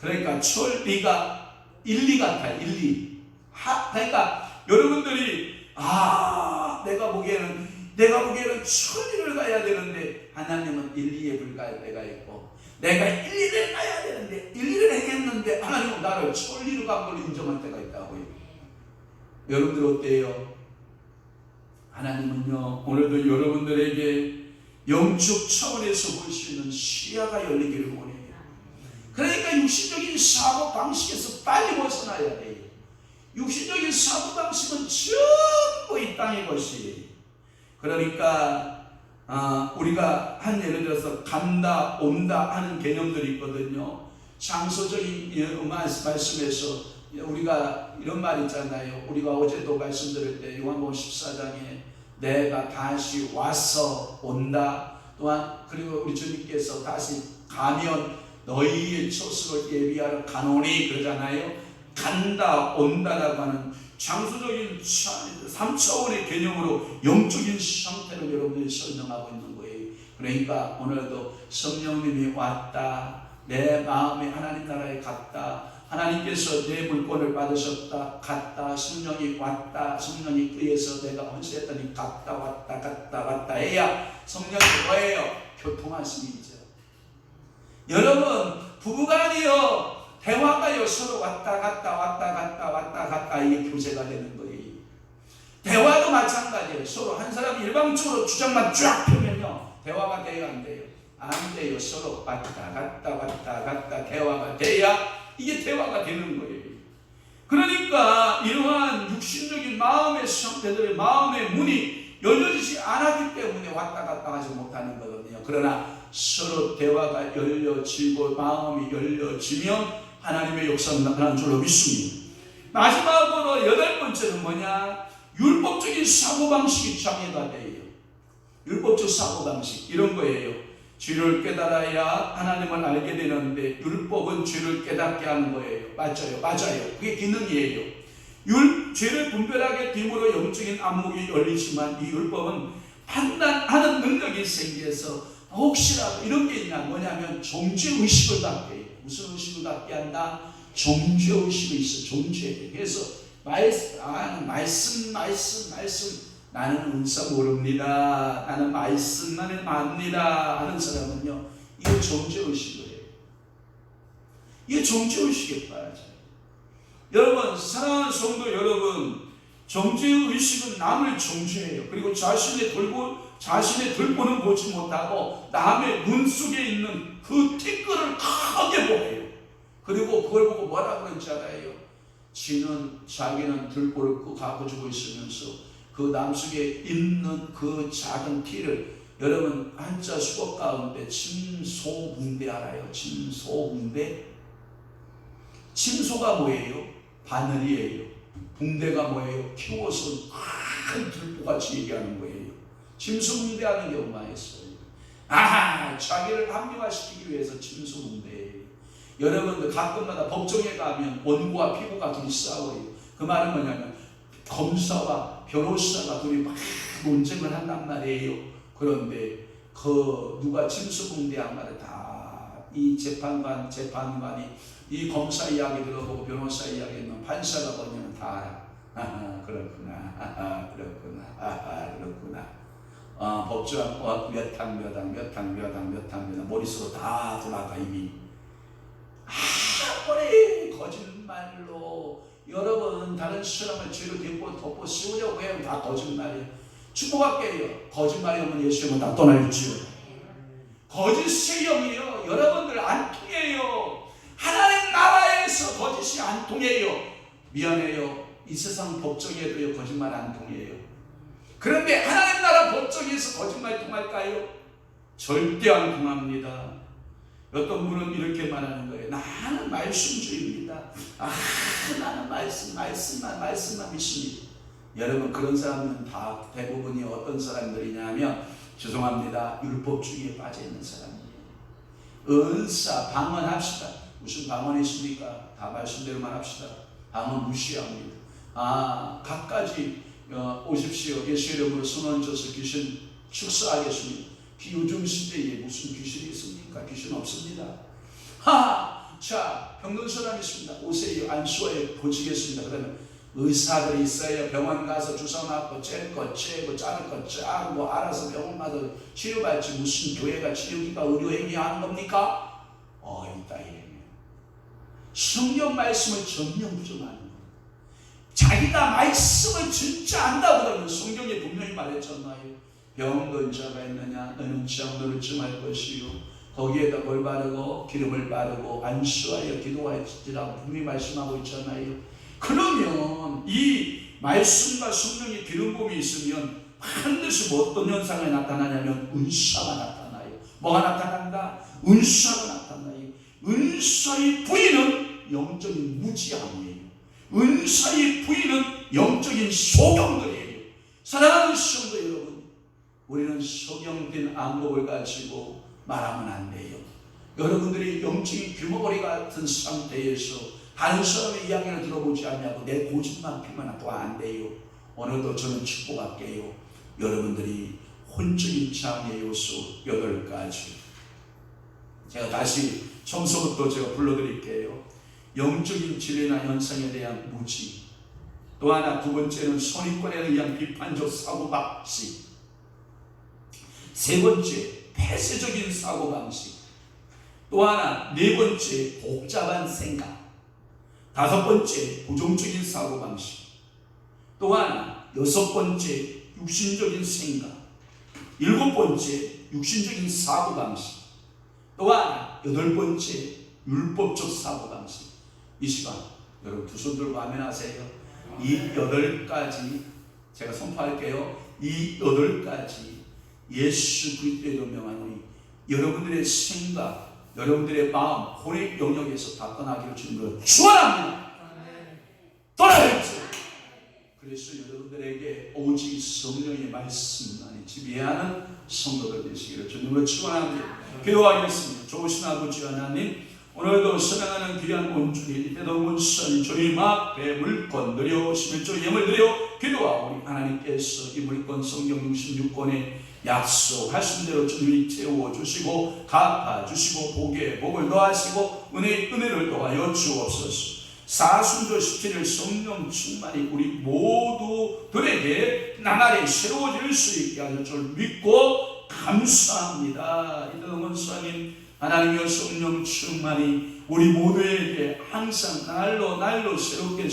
그러니까 천리가 일리 같아요. 그러니까 여러분들이 내가 보기에는 천리를 가야 되는데 하나님은 일리에 불과할 때가 있고, 내가 일리를 가야 되는데 일리를 행했는데 하나님은 나를 천리로 간 걸로 인정할 때가 있다고요. 여러분들 어때요? 하나님은요, 오늘도 여러분들에게 영적 차원에서 볼 수 있는 시야가 열리기를 원해요. 그러니까 육신적인 사고방식에서 빨리 벗어나야 돼요. 육신적인 사고방식은 전부 이 땅의 것이에요. 그러니까 우리가 한 예를 들어서 간다, 온다 하는 개념들이 있거든요. 장소적인 말씀에서 우리가 이런 말 있잖아요. 우리가 어제도 말씀드릴 때 요한복음 14장에 내가 다시 와서 온다, 또한 그리고 우리 주님께서 다시 가면 너희의 처소를 예비하러 가노니 그러잖아요. 간다, 온다라고 하는 장소적인 3차원의 개념으로 영적인 상태를 여러분들이 설명하고 있는 거예요. 그러니까 오늘도 성령님이 왔다, 내 마음이 하나님 나라에 갔다, 하나님께서 내 물권을 받으셨다, 갔다, 성령이 왔다, 성령이 그에서 내가 헌신했더니 갔다 왔다 해야 성령이 뭐예요? 교통하심이죠. 여러분 부부간이요, 대화가요, 서로 왔다 갔다 이게 교제가 되는 거예요. 대화도 마찬가지예요. 서로 한 사람이 일방적으로 주장만 쫙 펴면요, 대화가 돼요, 안 돼요? 안 돼요. 서로 왔다 갔다 대화가 돼야 이게 대화가 되는 거예요. 그러니까 이러한 육신적인 마음의 상태들의 마음의 문이 열려지지 않았기 때문에 왔다 갔다 하지 못하는 거거든요. 그러나 서로 대화가 열려지고 마음이 열려지면 하나님의 역사는 나타나는 줄로 믿습니다. 마지막으로 8번째는 뭐냐? 율법적인 사고방식이 장애가 돼요. 율법적 사고방식 이런 거예요. 죄를 깨달아야 하나님을 알게 되는데 율법은 죄를 깨닫게 하는 거예요. 맞아요. 그게 기능이에요. 죄를 분별하게 됨으로 영적인 안목이 열리지만 이 율법은 판단하는 능력이 생겨서 혹시라도 이런 게 있냐, 뭐냐면 존재의식을 갖게 해요. 무슨 의식을 갖게 한다? 존재의식이 있어. 존재. 그래서 말씀 나는 은사 모릅니다, 나는 말씀만을 압니다 하는 사람은요, 이게 존재의식이에요. 이게 존재의식에 빠져요. 여러분 사랑하는 성도 여러분, 존재의식은 남을 존재해요. 그리고 자신의 들보는 보지 못하고 남의 눈 속에 있는 그 티끌을 크게 보여요. 그리고 그걸 보고 뭐라고 그랬지 알아요? 자기는 들보를 가지고 있으면서 그 남 속에 있는 그 작은 티를, 여러분 한자 수업 가운데 침소붕대 알아요? 침소붕대? 침소가 뭐예요? 바늘이에요. 붕대가 뭐예요? 키워서 큰 들보같이 얘기하는 거예요. 침수문대하는 경우가 있어요. 자기를 합리화시키기 위해서 침수문대예요. 여러분들 가끔마다 법정에 가면 원고와 피고가 둘이 싸워요. 그 말은 뭐냐면 검사와 변호사가 둘이 막 논쟁을 한단 말이에요. 그런데 누가 침수문대한 말을 다 이 재판관이 이 검사 이야기 들어보고 변호사 이야기는 판사가 보면 다 알아. 그렇구나. 법정 몇 항 머릿속으로 다 돌아가 이미. 머리 거짓말로 여러분 다른 사람을 죄로 덮고 씌우려고 해요. 다 거짓말이에요. 축복할게요. 거짓말이 오면 예수님은 다 떠날지요. 거짓의 영이요. 여러분들 안 통해요. 하나님 나라에서 거짓이 안 통해요. 미안해요. 이 세상 법정에도요 거짓말 안 통해요. 그런데 하나님 나라 법정에서 거짓말 통할까요? 절대 안 통합니다. 어떤 분은 이렇게 말하는 거예요. 나는 말씀주의입니다. 나는 말씀만 믿습니다. 여러분 그런 사람은 다 대부분이 어떤 사람들이냐면 죄송합니다. 율법주의에 빠져있는 사람이에요. 은사, 방언합시다. 무슨 방언이 있습니까? 다 말씀대로만 합시다. 방언 무시합니다. 각가지 오십시오. 예수 이름으로 선언져서 귀신 축사하겠습니다. 요즘 시대에 무슨 귀신이 있습니까? 귀신 없습니다. 자, 병든 사람 있습니다. 오세요. 안수하여 보시겠습니다. 그러면 의사들이 있어요. 병원 가서 주사 맞고 짤 거 째고 자를 거 짜고 알아서 병원 가서 치료받지. 무슨 교회가 치료기가 의료행위 하는 겁니까? 있다 이래요. 성경 말씀을 전면 부정하는 거예요. 자기가 말씀을 진짜 안다고 그러면 성경에 분명히 말했잖아요. 병든 자가 있느냐 너는 장로를 증할 것이요 거기에다 뭘 바르고 기름을 바르고 안수하여 기도할지라고 분명히 말씀하고 있잖아요. 그러면 이 말씀과 성령의 기름 부음이 있으면 반드시 어떤 현상이 나타나냐면 은사가 나타나요. 뭐가 나타난다? 은사가 나타나요. 은사의 부인은 영적인 무지함이에요. 은사의 부인은 영적인 소경들이에요. 사랑하는 성도 여러분, 우리는 소경된 안목을 가지고 말하면 안 돼요. 여러분들이 영적인 규모거리 같은 상태에서 다른 사람의 이야기를 들어보지 않냐고 내 고집만 피면 또 안 돼요. 오늘도 저는 축복할게요. 여러분들이 혼적인 장애 요소 8가지. 제가 다시 처음부터 제가 불러드릴게요. 영적인 진리나 현상에 대한 무지. 또 하나 두 번째는 선입관에 의한 비판적 사고방식. 세 번째 폐쇄적인 사고방식. 또 하나 네 번째 복잡한 생각. 다섯 번째 부정적인 사고방식. 또 하나 여섯 번째 육신적인 생각. 일곱 번째 육신적인 사고방식. 또 하나 여덟 번째 율법적 사고방식. 이 시간 여러분 두 손 들고 아멘하세요. 이 8가지 제가 선포할게요. 이 8가지 예수 그리스도의 명하노니 여러분들의 생각, 여러분들의 마음, 혼의 영역에서 다 떠나기를 주님으로 축원합니다. 떠나겠죠. 그래서 여러분들에게 오직 성령의 말씀만이 지배하는 성도들 되시기를 주님으로 축원합니다. 기도하겠습니다. 좋으신 아버지 하나님, 오늘도 사랑하는 귀한 온주님 이때도 문선 주님 앞에 물건 드려 11조 예물 드려 기도하오니 하나님께서 이 물건 성경 66권에 약속하신 대로 주님이 채워주시고 갚아주시고 복에 복을 더하시고 은혜에 은혜를 더하여 주옵소서. 사순절 17일 성령 충만이 우리 모두들에게 나날이 새로워질 수 있게 하는 줄 믿고 감사합니다. 이때도 원수님 하나님의 성령 충만이 우리 모두에게 항상 날로 새롭게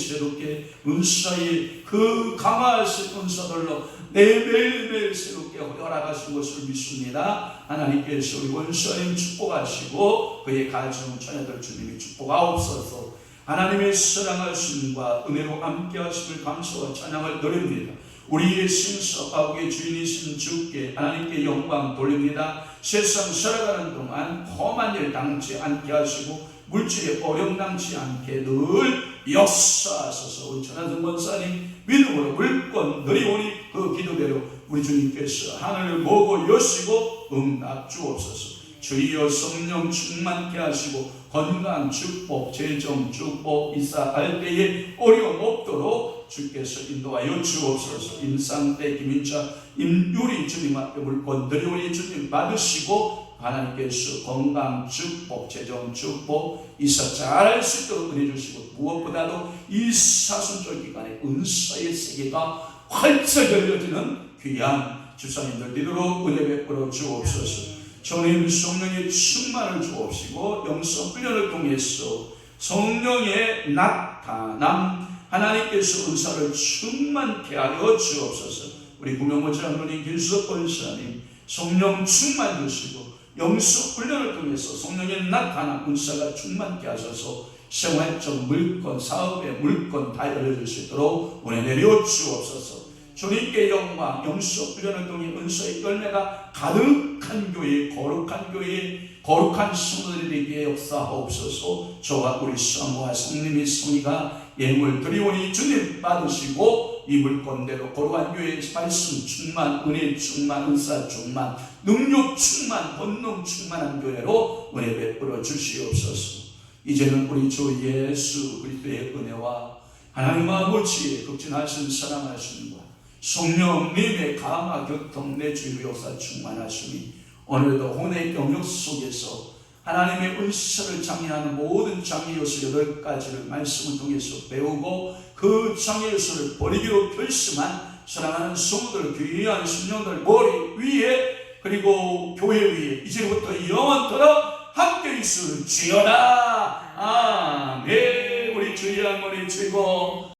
은사의 그 강화하신 은사들로 매일매일 새롭게 허락하신 것을 믿습니다. 하나님께서 우리 원수님 축복하시고 그의 가정 자녀들 주님이 축복하옵소서. 하나님의 사랑하심과 은혜로 함께하심을 감사와 찬양을 드립니다. 우리의 생사하고의 주인이신 주께 하나님께 영광 돌립니다. 세상 살아가는 동안 험한 일 당치 않게 하시고 물질에 어려움 당치 않게 늘 역사하소서. 우리 전하선 권사님 믿음으로 물건 드리오니 그 기도대로 우리 주님께서 하늘을 보고 여시고 응답 주옵소서. 주여 성령 충만케 하시고 건강 축복, 재정 축복, 이사 갈 때에 어려움 없도록 주께서 인도하여 주옵소서. 임상태, 김인자, 임유리 주님 앞에 물건 드리오니 주님 받으시고 하나님께서 건강 축복, 재정 축복, 이사 잘할 수 있도록 은혜 주시고 무엇보다도 이 사순절 기간에 은사의 세계가 활짝 열려지는 귀한 주사님들 되도록 은혜 베풀어 주옵소서. 주님 성령의 충만을 주옵시고 영성 훈련을 통해서 성령의 나타남, 하나님께서 은사를 충만케 하여 주옵소서. 우리 구명모자 장로님, 김수석 권사님 성령 충만 주시고 영성 훈련을 통해서 성령의 나타남, 은사가 충만케 하셔서 생활적 물건, 사업의 물건 다 열려줄 수 있도록 은혜 내려 주옵소서. 주님께 영광, 영성 훈련을 통해 은사의 열매가 가득한 교회, 거룩한 교회, 거룩한 성도들에게 역사하옵소서. 저와 우리 사모와 성님의 성의가 예물 드리오니 주님 받으시고 이 물건대로 거룩한 교회의 말씀 충만, 은혜 충만, 은사 충만, 능력 충만, 권능 충만한 교회로 은혜 베풀어 주시옵소서. 이제는 우리 주 예수 그리스도의 은혜와 하나님 아버지의 극진하신 사랑하심과 성령님의 감화 교통 내 주의 역사 충만하심이 오늘도 혼의 영역 속에서 하나님의 은사를 장려하는 모든 장려 요소 8가지를 말씀을 통해서 배우고 그 장려 요소를 버리기로 결심한 사랑하는 성도들, 귀한 신령들 머리 위에 그리고 교회 위에 이제부터 영원토록 함께 있을지어다. 아멘. 우리 주의 할머니 최고.